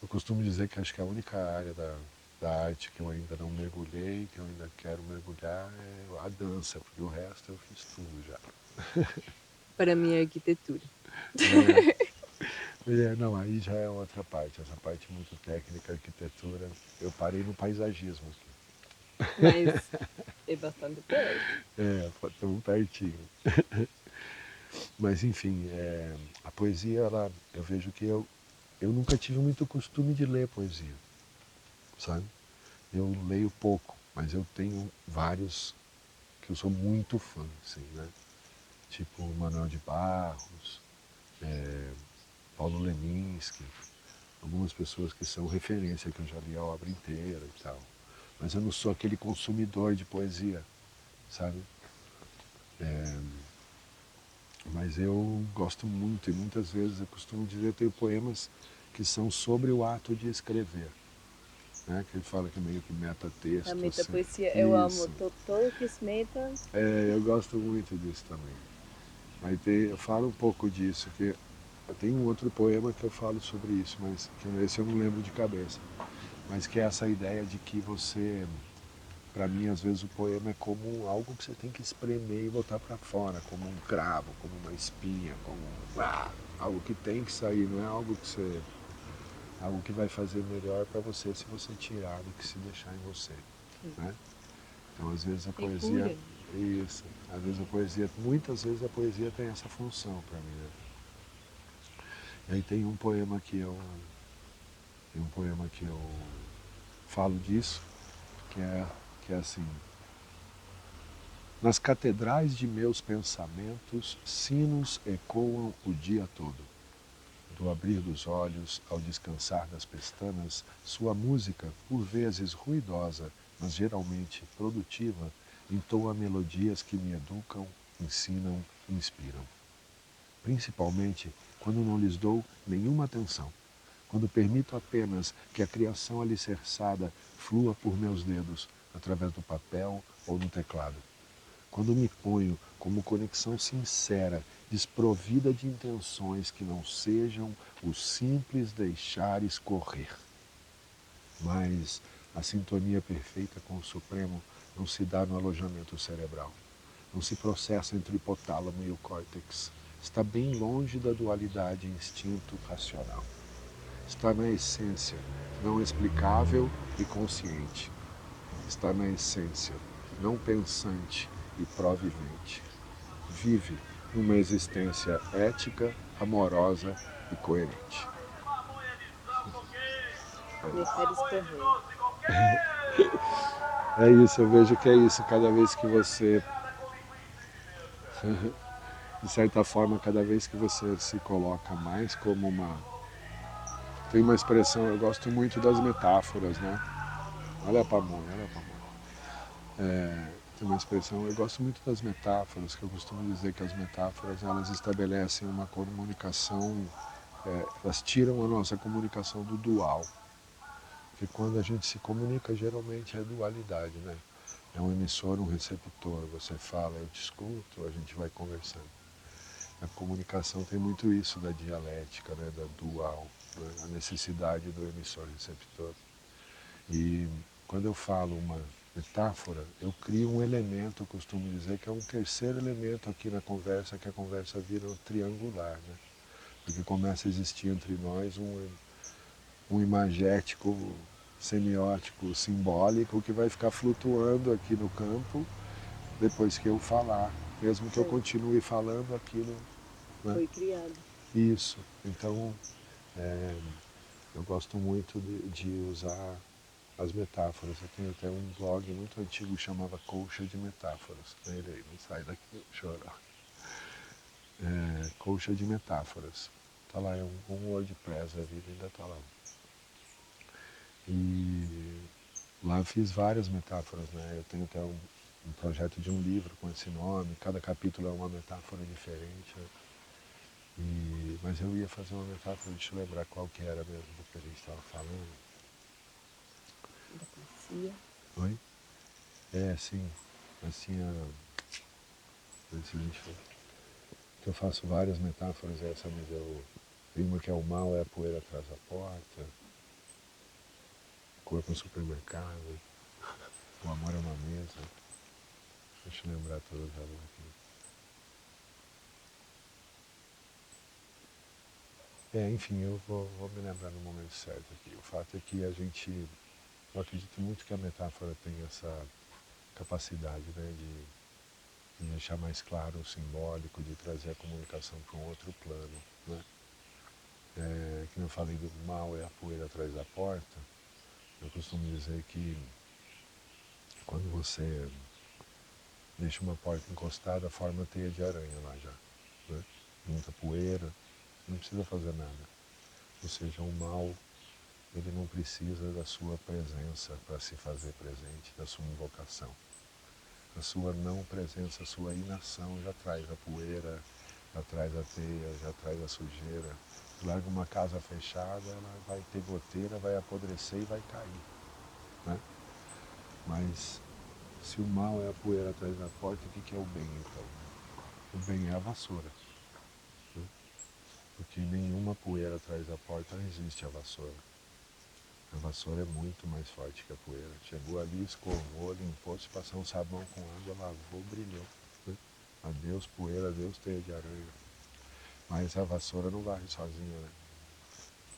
Eu costumo dizer que acho que a única área da arte que eu ainda não mergulhei, que eu ainda quero mergulhar, é a dança, porque o resto eu fiz tudo já. Para mim é arquitetura. Não, aí já é outra parte, essa parte muito técnica, arquitetura. Eu parei no paisagismo aqui. Mas é bastante perto. Estamos pertinho. Mas enfim, a poesia, eu vejo que eu nunca tive muito costume de ler poesia, sabe? Eu leio pouco, mas eu tenho vários que eu sou muito fã, assim, né? Tipo Manuel de Barros, Paulo Leminski, algumas pessoas que são referência, que eu já li a obra inteira e tal. Mas eu não sou aquele consumidor de poesia, sabe? Mas eu gosto muito e muitas vezes eu costumo dizer, eu tenho poemas que são sobre o ato de escrever, né? Que ele fala que é meio que A metatexto, assim. metapoesia, eu amo Isso. todo que se meta. Eu gosto muito disso também. Eu falo um pouco disso, que eu tenho um outro poema que eu falo sobre isso, mas que esse eu não lembro de cabeça. Mas que é essa ideia de que você, para mim, às vezes o poema é como algo que você tem que espremer e botar para fora, como um cravo, como uma espinha, como algo que tem que sair, não é algo que vai fazer melhor para você se você tirar do que se deixar em você, né? Então, às vezes a É poesia, cura. isso, às vezes a poesia, muitas vezes a poesia tem essa função para mim, né? E aí tem um poema que eu falo disso, que é assim: nas catedrais de meus pensamentos, sinos ecoam o dia todo. Do abrir dos olhos ao descansar das pestanas, sua música, por vezes ruidosa, mas geralmente produtiva, entoa melodias que me educam, ensinam, inspiram. Principalmente quando não lhes dou nenhuma atenção, quando permito apenas que a criação alicerçada flua por meus dedos, através do papel ou no teclado. Quando me ponho como conexão sincera, desprovida de intenções que não sejam o simples deixar escorrer. Mas a sintonia perfeita com o Supremo não se dá no alojamento cerebral. Não se processa entre o hipotálamo e o córtex. Está bem longe da dualidade instinto-racional. Está na essência, não explicável e consciente. Está na essência, não pensante e provivente. Vive numa existência ética, amorosa e coerente. Deixar escorrer. É isso, eu vejo que é isso. Cada vez que você, de certa forma, cada vez que você se coloca mais como uma... Tem uma expressão, eu gosto muito das metáforas, né? Olha pra mão, olha pra mão. tem uma expressão, eu gosto muito das metáforas, que eu costumo dizer que as metáforas, elas estabelecem uma comunicação, elas tiram a nossa comunicação do dual. Porque quando a gente se comunica, geralmente é dualidade, né? É um emissor, um receptor, você fala, eu te escuto, a gente vai conversando. A comunicação tem muito isso da dialética, né? Da dual, né? A necessidade do emissor-receptor. E quando eu falo uma metáfora, eu crio um elemento, eu costumo dizer, que é um terceiro elemento aqui na conversa, que a conversa vira triangular, né? Porque começa a existir entre nós um imagético, semiótico, simbólico, que vai ficar flutuando aqui no campo depois que eu falar, mesmo que eu continue falando aquilo, né? Foi criado. Isso. Então, eu gosto muito de usar as metáforas. Eu tenho até um blog muito antigo que chamava Colcha de Metáforas. Ele aí, não sai daqui, chora. Colcha de Metáforas. Tá lá, é um WordPress da vida, ainda tá lá. E lá eu fiz várias metáforas, né? Eu tenho até um projeto de um livro com esse nome, cada capítulo é uma metáfora diferente. Né? Mas eu ia fazer uma metáfora, deixa eu lembrar qual que era mesmo do que a gente estava falando. Da poesia. Oi? Sim. Assim, que eu faço várias metáforas, essa me deu. Tem uma que é o mal é a poeira atrás da porta, o corpo é um supermercado, o amor é uma mesa. Deixa eu lembrar todas elas aqui. Enfim, eu vou me lembrar no momento certo aqui. O fato é que eu acredito muito que a metáfora tem essa capacidade, né, de deixar mais claro o simbólico, de trazer a comunicação para um outro plano, né? Que eu falei do mal é a poeira atrás da porta, eu costumo dizer que quando você deixa uma porta encostada, forma teia de aranha lá já, né? Muita poeira, não precisa fazer nada. Ou seja, o mal, ele não precisa da sua presença para se fazer presente, da sua invocação. A sua não presença, a sua inação já traz a poeira, já traz a teia, já traz a sujeira. Larga uma casa fechada, ela vai ter goteira, vai apodrecer e vai cair, né? Mas se o mal é a poeira atrás da porta, o que é o bem então? O bem é a vassoura, né? Porque nenhuma poeira atrás da porta resiste à vassoura. A vassoura é muito mais forte que a poeira. Chegou ali, escovou, limpou, se passar um sabão com água, lavou, brilhou, né? Adeus poeira, adeus teia de aranha. Mas a vassoura não varre sozinha, né?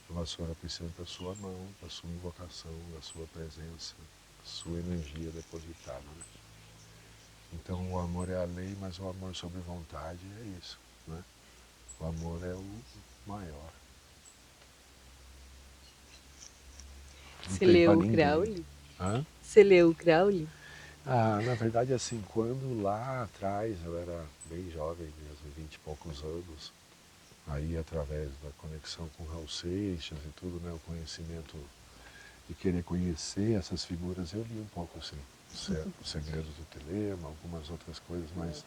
A vassoura precisa da sua mão, da sua invocação, da sua presença, da sua energia depositada, né? Então o amor é a lei, mas o amor sobre vontade é isso, né? O amor é o maior. Não Você tem para leu o ninguém. Crowley? Hã? Você leu o Crowley? Na verdade, assim, quando lá atrás eu era bem jovem mesmo, 20 e poucos anos, aí através da conexão com Raul Seixas e tudo, né, o conhecimento de querer conhecer essas figuras, eu li um pouco assim, Os Segredos do Telema, algumas outras coisas, mas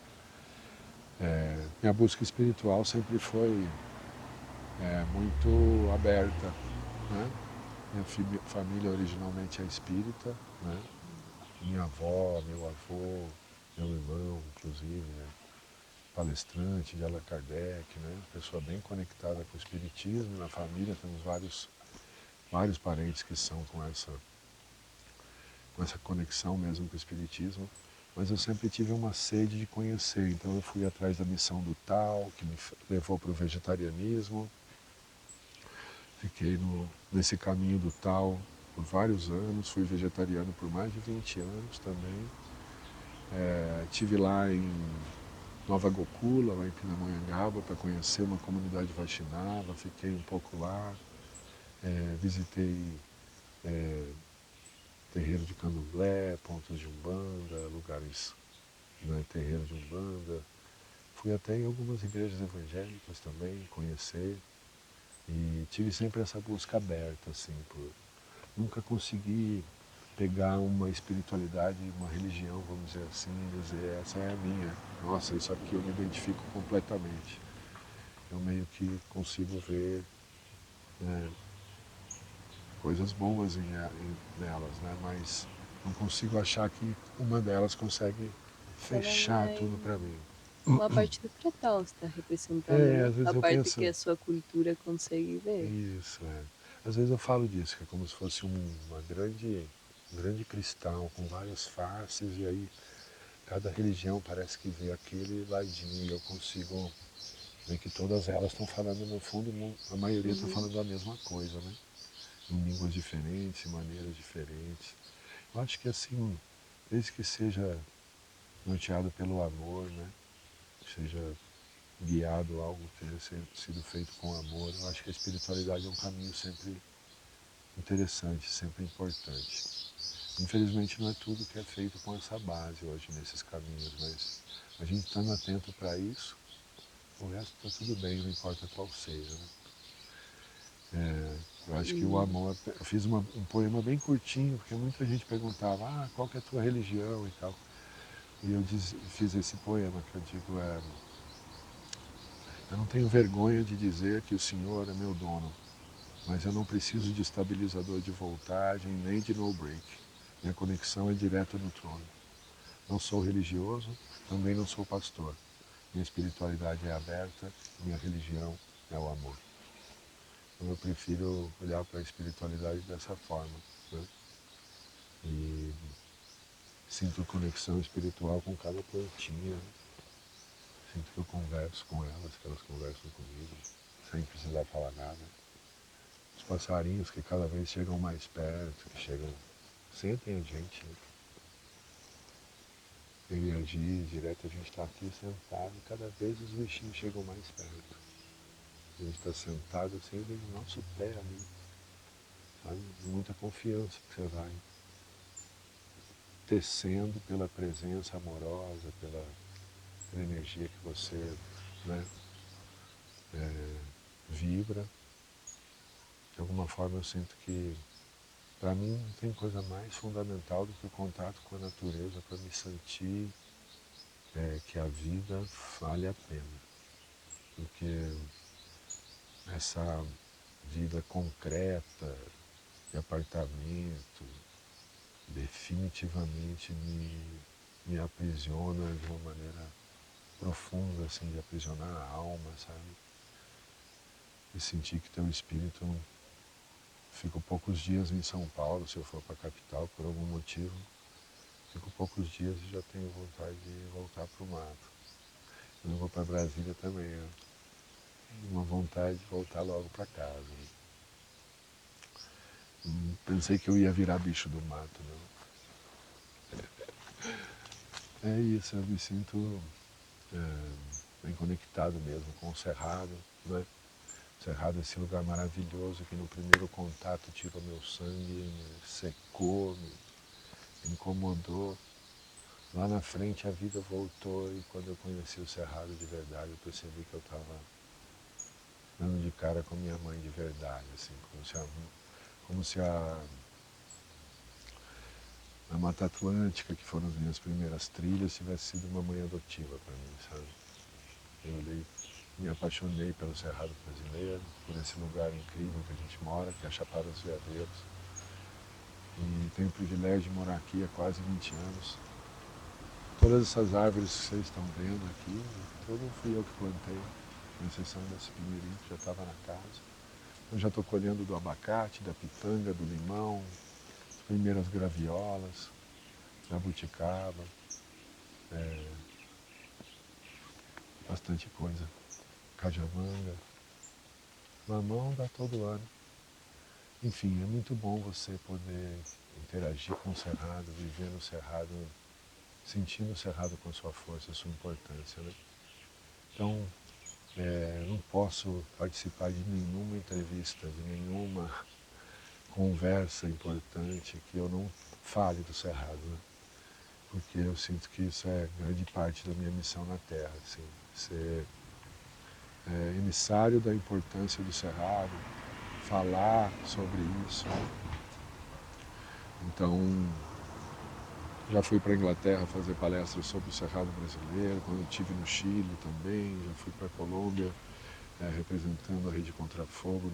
minha busca espiritual sempre foi muito aberta, né? Minha família originalmente é espírita, né? Minha avó, meu avô, meu irmão, inclusive, né? Palestrante de Allan Kardec, né? Pessoa bem conectada com o espiritismo. Na família temos vários parentes que são com essa conexão mesmo com o espiritismo. Mas eu sempre tive uma sede de conhecer, então eu fui atrás da missão do Tao, que me levou para o vegetarianismo. Fiquei nesse caminho do Tao por vários anos, fui vegetariano por mais de 20 anos também. Tive lá em Nova Gokula, lá em Pindamonhangaba, para conhecer uma comunidade Vaishnava, fiquei um pouco lá, visitei terreiro de candomblé, pontos de umbanda, lugares, né, terreiro de umbanda. Fui até em algumas igrejas evangélicas também, conhecer, e tive sempre essa busca aberta, assim, nunca consegui pegar uma espiritualidade, uma religião, vamos dizer assim, e dizer, essa é a minha. Nossa, isso aqui eu me identifico completamente. Eu meio que consigo ver, né, coisas boas nelas, né? Mas não consigo achar que uma delas consegue Ela é fechar tudo mais para mim. uma parte do pretal está representando, né? Às vezes A eu parte que penso, a sua cultura consegue ver. isso, é. Às vezes eu falo disso, que é como se fosse um grande cristal com várias faces, e aí cada religião parece que vê aquele ladinho, e eu consigo ver que todas elas estão falando, no fundo, a maioria está Uhum. falando a mesma coisa, né? Em línguas diferentes, em maneiras diferentes. Eu acho que assim, desde que seja norteado pelo amor, né? Seja guiado algo que tenha sido feito com amor, eu acho que a espiritualidade é um caminho sempre interessante, sempre importante. Infelizmente não é tudo que é feito com essa base hoje nesses caminhos, mas a gente estando atento para isso, o resto está tudo bem, não importa qual seja, né? Eu acho que o E amor, eu fiz um poema bem curtinho, porque muita gente perguntava, qual que é a tua religião e tal. E eu fiz esse poema que eu digo, eu não tenho vergonha de dizer que o Senhor é meu dono, mas eu não preciso de estabilizador de voltagem nem de no-break. Minha conexão é direta no trono. Não sou religioso, também não sou pastor. Minha espiritualidade é aberta, minha religião é o amor. Então eu prefiro olhar para a espiritualidade dessa forma, né? E sinto conexão espiritual com cada plantinha, né? Sinto que eu converso com elas, que elas conversam comigo, sem precisar falar nada. Os passarinhos que cada vez chegam mais perto, que chegam, sentem a gente, né? Eu e a Gi, direto, a gente está aqui sentado e cada vez os bichinhos chegam mais perto. A gente está sentado assim, vem o nosso pé ali, sabe? Muita confiança que você vai tecendo pela presença amorosa, pela energia que você, né, vibra. De alguma forma eu sinto que, para mim, não tem coisa mais fundamental do que o contato com a natureza para me sentir que a vida vale a pena. Porque essa vida concreta, de apartamento, definitivamente me aprisiona de uma maneira profunda, assim, de aprisionar a alma, sabe? E sentir que teu espírito fica poucos dias em São Paulo, se eu for para a capital por algum motivo, fico poucos dias e já tenho vontade de voltar para o mato. Eu não vou para Brasília também, né? Uma vontade de voltar logo para casa. Né? Pensei que eu ia virar bicho do mato, não. É isso, eu me sinto bem conectado mesmo com o Cerrado, né? O Cerrado é esse lugar maravilhoso que no primeiro contato tirou meu sangue, me secou, me incomodou. Lá na frente a vida voltou e quando eu conheci o Cerrado de verdade eu percebi que eu estava dando de cara com minha mãe de verdade, assim, como se a Mata Atlântica, que foram as minhas primeiras trilhas, tivesse sido uma mãe adotiva para mim, sabe? Eu olhei, me apaixonei pelo Cerrado brasileiro, por esse lugar incrível que a gente mora, que é a Chapada dos Veadeiros. E tenho o privilégio de morar aqui há quase 20 anos. Todas essas árvores que vocês estão vendo aqui, tudo fui eu que plantei, com exceção desse pinheirinho que já estava na casa. Eu já estou colhendo do abacate, da pitanga, do limão, as primeiras graviolas, jabuticaba, bastante coisa. Cajamanga, mamão dá todo ano. Enfim, é muito bom você poder interagir com o Cerrado, viver no Cerrado, sentindo o Cerrado com a sua força, a sua importância, né? Então, não posso participar de nenhuma entrevista, de nenhuma conversa importante que eu não fale do Cerrado, né? Porque eu sinto que isso é grande parte da minha missão na Terra, assim, ser emissário da importância do Cerrado, falar sobre isso, Então, já fui para a Inglaterra fazer palestras sobre o Cerrado brasileiro, quando eu estive no Chile também, já fui para a Colômbia, representando a Rede Contrafogo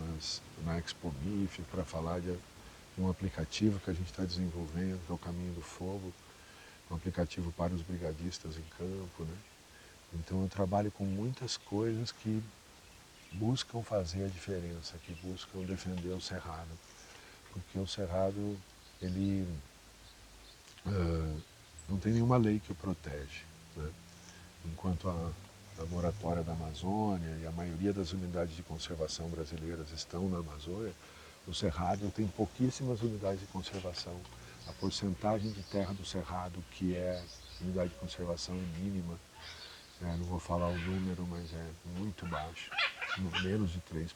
na Expo MIF, para falar de um aplicativo que a gente está desenvolvendo, que é o Caminho do Fogo, um aplicativo para os brigadistas em campo, né? Então eu trabalho com muitas coisas que buscam fazer a diferença, que buscam defender o Cerrado, porque o Cerrado, ele não tem nenhuma lei que o protege, né? Enquanto a moratória da Amazônia e a maioria das unidades de conservação brasileiras estão na Amazônia, o Cerrado tem pouquíssimas unidades de conservação. A porcentagem de terra do Cerrado que é unidade de conservação é mínima. Não vou falar o número, mas é muito baixo, menos de 3%.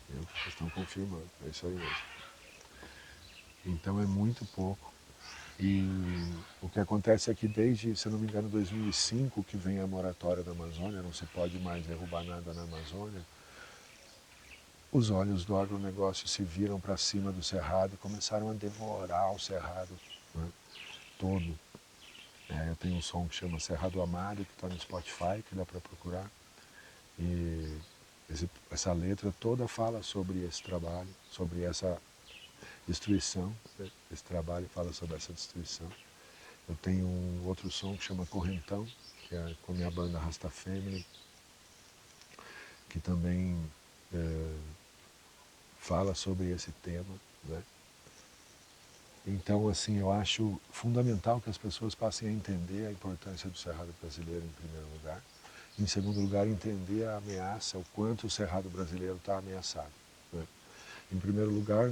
Vocês estão confirmando, é isso aí mesmo. Então é muito pouco. E o que acontece é que desde, se não me engano, 2005, que vem a moratória da Amazônia, não se pode mais derrubar nada na Amazônia, os olhos do agronegócio se viram para cima do Cerrado e começaram a devorar o Cerrado, né, todo. Eu tenho um som que chama Cerrado Amado, que está no Spotify, que dá para procurar. E essa letra toda fala sobre esse trabalho, sobre essa destruição. Né? Esse trabalho fala sobre essa destruição. Eu tenho um outro som que chama Correntão, que é com a minha banda Rasta Family, que também fala sobre esse tema, né? Então, assim, eu acho fundamental que as pessoas passem a entender a importância do Cerrado brasileiro, em primeiro lugar. Em segundo lugar, entender a ameaça, o quanto o Cerrado brasileiro está ameaçado, né? Em primeiro lugar,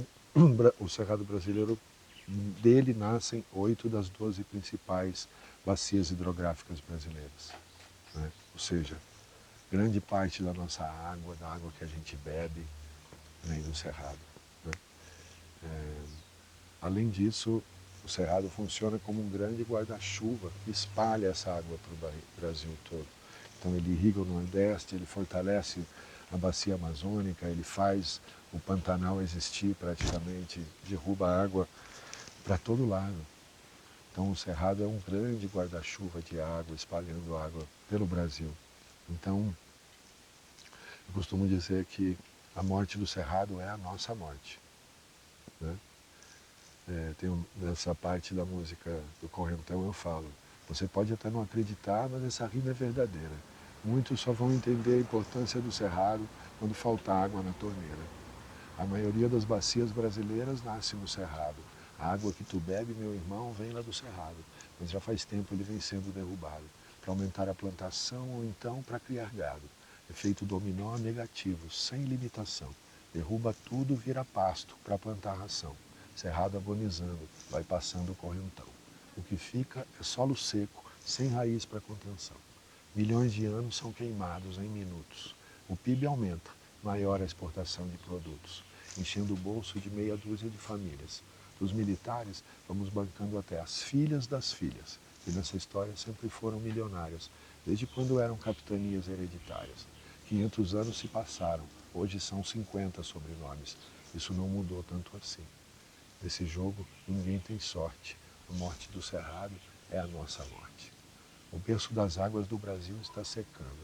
o Cerrado brasileiro, dele nascem 8 das 12 principais bacias hidrográficas brasileiras, né? Ou seja, grande parte da nossa água, da água que a gente bebe, vem do Cerrado, né? Além disso, o Cerrado funciona como um grande guarda-chuva que espalha essa água para o Brasil todo. Então ele irriga o Nordeste, ele fortalece a bacia amazônica, ele faz o Pantanal existir praticamente, derruba a água para todo lado. Então o Cerrado é um grande guarda-chuva de água, espalhando água pelo Brasil. Então, eu costumo dizer que a morte do Cerrado é a nossa morte, né? Tem nessa parte da música do Correntão eu falo, você pode até não acreditar, mas essa rima é verdadeira. Muitos só vão entender a importância do Cerrado quando faltar água na torneira. A maioria das bacias brasileiras nasce no Cerrado. A água que tu bebe, meu irmão, vem lá do Cerrado, mas já faz tempo ele vem sendo derrubado para aumentar a plantação ou então para criar gado. Efeito dominó negativo, sem limitação. Derruba tudo, vira pasto para plantar ração. Cerrado agonizando, vai passando o correntão. O que fica é solo seco, sem raiz para contenção. Milhões de anos são queimados em minutos. O PIB aumenta, maior a exportação de produtos, enchendo o bolso de meia dúzia de famílias. Dos militares, vamos bancando até as filhas das filhas, que nessa história sempre foram milionárias, desde quando eram capitanias hereditárias. 500 anos se passaram, hoje são 50 sobrenomes. Isso não mudou tanto assim. Nesse jogo, ninguém tem sorte. A morte do Cerrado é a nossa morte. O berço das águas do Brasil está secando,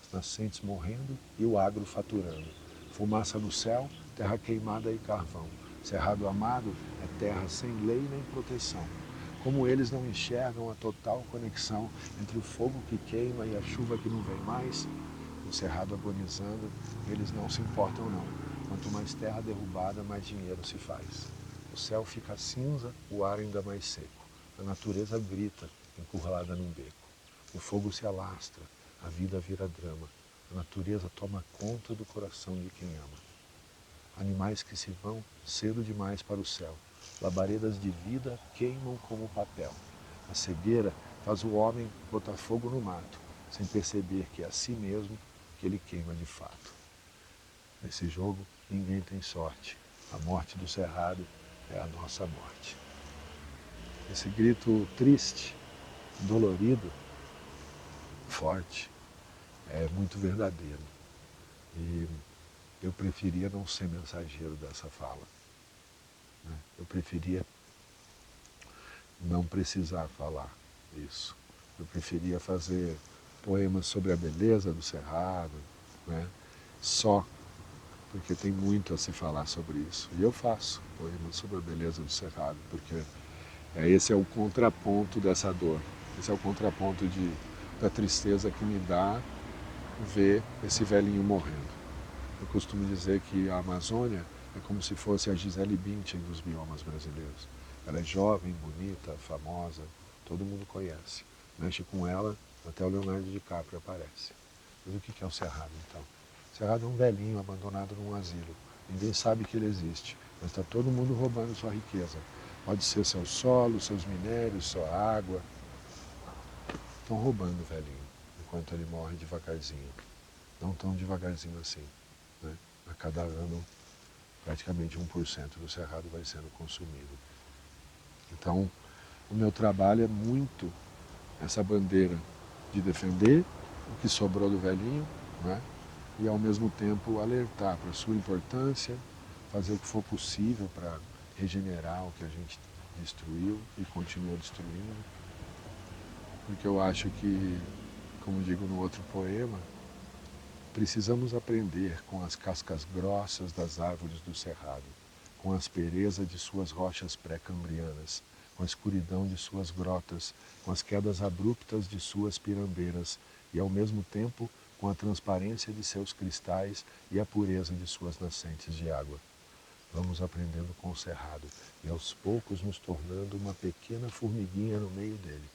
as nascentes morrendo e o agro faturando. Fumaça no céu, terra queimada e carvão. Cerrado amado é terra sem lei nem proteção. Como eles não enxergam a total conexão entre o fogo que queima e a chuva que não vem mais, o cerrado agonizando, eles não se importam não. Quanto mais terra derrubada, mais dinheiro se faz. O céu fica cinza, o ar ainda mais seco. A natureza grita, encurralada num beco. O fogo se alastra, a vida vira drama. A natureza toma conta do coração de quem ama. Animais que se vão cedo demais para o céu. Labaredas de vida queimam como papel. A cegueira faz o homem botar fogo no mato, sem perceber que é a si mesmo que ele queima de fato. Nesse jogo, ninguém tem sorte. A morte do Cerrado é a nossa morte. Esse grito triste, dolorido, forte, é muito verdadeiro. E eu preferia não ser mensageiro dessa fala. né? Eu preferia não precisar falar isso. Eu preferia fazer poemas sobre a beleza do Cerrado, né? Só, porque tem muito a se falar sobre isso. E eu faço poemas sobre a beleza do Cerrado, porque esse é o contraponto dessa dor. Esse é o contraponto da tristeza que me dá ver esse velhinho morrendo. Eu costumo dizer que a Amazônia é como se fosse a Gisele Bündchen dos biomas brasileiros. Ela é jovem, bonita, famosa, todo mundo conhece. Mexe com ela, até o Leonardo DiCaprio aparece. Mas o que é o Cerrado, então? O Cerrado é um velhinho abandonado num asilo. Ninguém sabe que ele existe, mas está todo mundo roubando sua riqueza. Pode ser seu solo, seus minérios, sua água. Estão roubando o velhinho, enquanto ele morre devagarzinho. Não tão devagarzinho assim, né? A cada ano, praticamente 1% do cerrado vai sendo consumido. Então, o meu trabalho é muito essa bandeira de defender o que sobrou do velhinho, né? E ao mesmo tempo alertar para a sua importância, fazer o que for possível para regenerar o que a gente destruiu e continua destruindo. Porque eu acho que, como digo no outro poema, precisamos aprender com as cascas grossas das árvores do cerrado, com a aspereza de suas rochas pré-cambrianas, com a escuridão de suas grotas, com as quedas abruptas de suas pirambeiras e, ao mesmo tempo, com a transparência de seus cristais e a pureza de suas nascentes de água. Vamos aprendendo com o cerrado e, aos poucos, nos tornando uma pequena formiguinha no meio dele,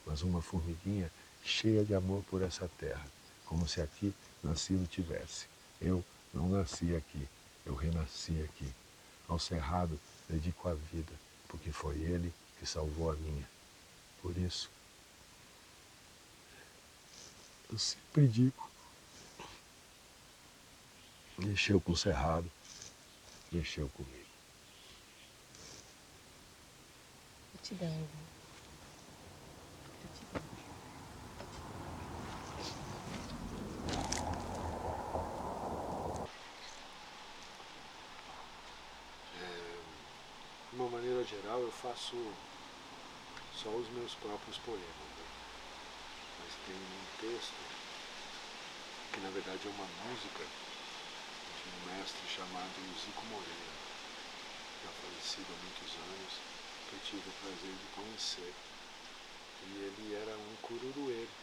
mas uma formiguinha cheia de amor por essa terra, como se aqui nascido tivesse. Eu não nasci aqui, eu renasci aqui. Ao cerrado dedico a vida, porque foi ele que salvou a minha. Por isso, eu sempre digo, mexeu com o cerrado, mexeu comigo. Gratidão, Ivan. Gratidão. De uma maneira geral, eu faço só os meus próprios poemas, né? Mas tem um texto, que na verdade é uma música, de um mestre chamado Zico Moreira, já falecido há muitos anos, que eu tive o prazer de conhecer. E ele era um cururueiro.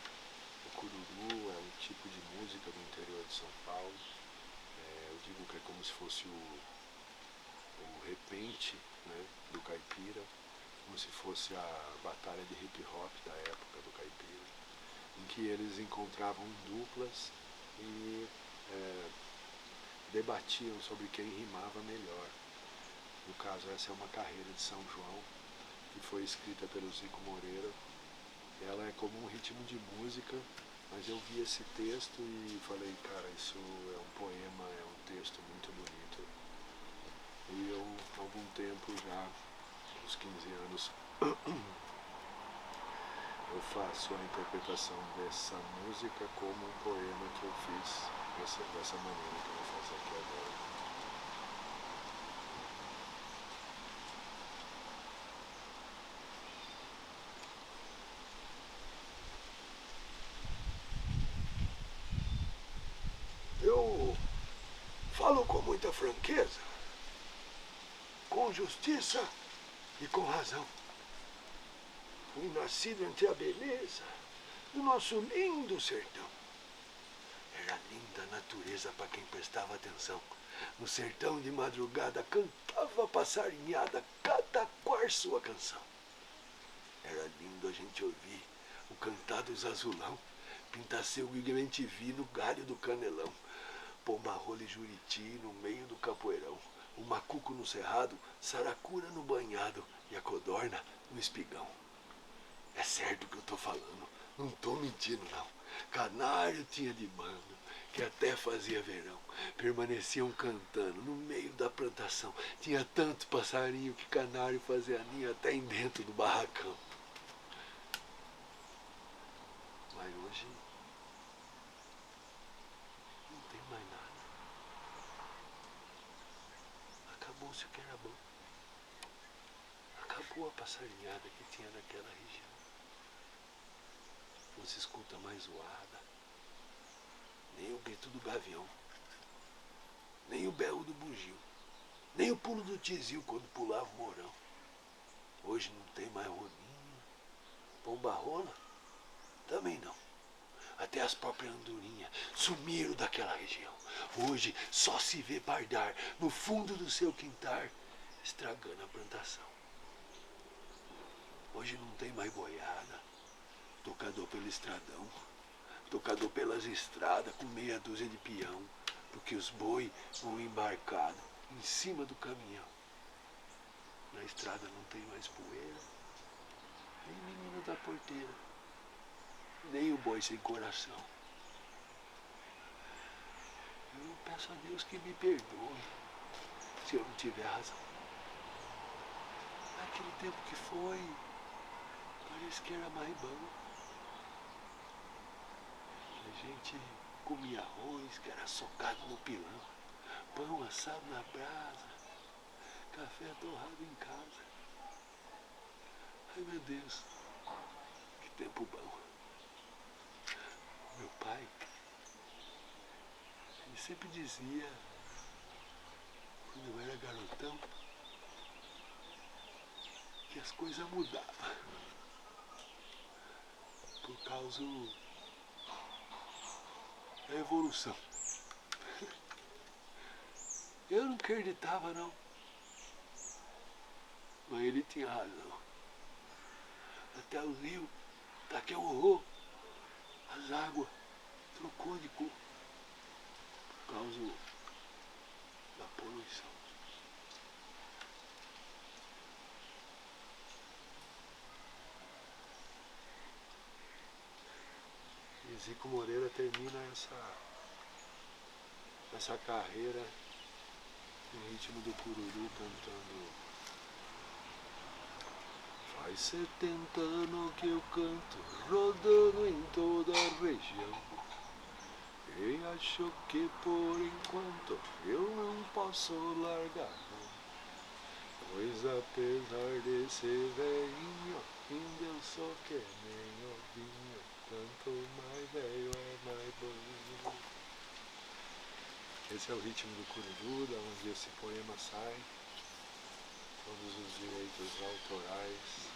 O cururu é um tipo de música do interior de São Paulo. Eu digo que é como se fosse o repente, né, do caipira, como se fosse a batalha de hip hop da época do caipira, em que eles encontravam duplas e debatiam sobre quem rimava melhor. No caso, essa é uma carreira de São João, que foi escrita pelo Zico Moreira. Ela é como um ritmo de música, mas eu vi esse texto e falei, cara, isso é um poema, é um texto muito bonito. E eu, há algum tempo já, uns 15 anos, eu faço a interpretação dessa música como um poema que eu fiz dessa maneira que eu vou fazer aqui agora. Eu falo com muita franqueza, com justiça e com razão. Fui nascido entre a beleza do nosso lindo sertão. Era linda a natureza para quem prestava atenção. No sertão de madrugada cantava passarinhada, cada qual sua canção. Era lindo a gente ouvir o cantar dos azulão, pintaceu vi no galho do canelão, pomba-rola e juriti no meio do capoeirão, o macuco no cerrado, saracura no banhado e a codorna no espigão. É certo o que eu tô falando, não tô mentindo não. Canário tinha de bando, que até fazia verão. Permaneciam cantando no meio da plantação. Tinha tanto passarinho que canário fazia ninho até em dentro do barracão. Mas hoje não tem mais nada. Acabou-se o que era bom. a boa passarinhada que tinha naquela região. Não se escuta mais zoada, nem o grito do gavião, nem o berro do bugio, nem o pulo do tizil quando pulava o mourão. Hoje não tem mais rolinho, pomba-rola também não. Até as próprias andorinhas sumiram daquela região. Hoje só se vê pardar no fundo do seu quintal, estragando a plantação. Hoje não tem mais boiada, tocador pelo estradão, tocador pelas estradas com meia dúzia de peão, porque os boi vão embarcados em cima do caminhão. Na estrada não tem mais poeira, nem menino da porteira, nem o boi sem coração. Eu peço a Deus que me perdoe se eu não tiver razão. Naquele tempo que foi, parece que era mais bom. A gente comia arroz que era socado no pilão, pão assado na brasa, café torrado em casa. Ai meu Deus, que tempo bom. Meu pai, ele sempre dizia, quando eu era garotão, que as coisas mudavam por causa da evolução. Eu não acreditava não, mas ele tinha razão. Até o rio, daqui a um horror, as águas trocou de cor por causa da poluição. E Zico Moreira termina essa carreira no ritmo do cururu cantando: faz 70 anos que eu canto, rodando em toda a região. E acho que por enquanto eu não posso largar, não. Pois apesar de ser velhinho, ainda eu sou que nem ovinho. Quanto mais velho é mais bom. Esse é o ritmo do cururu, da onde esse poema sai. Todos os direitos autorais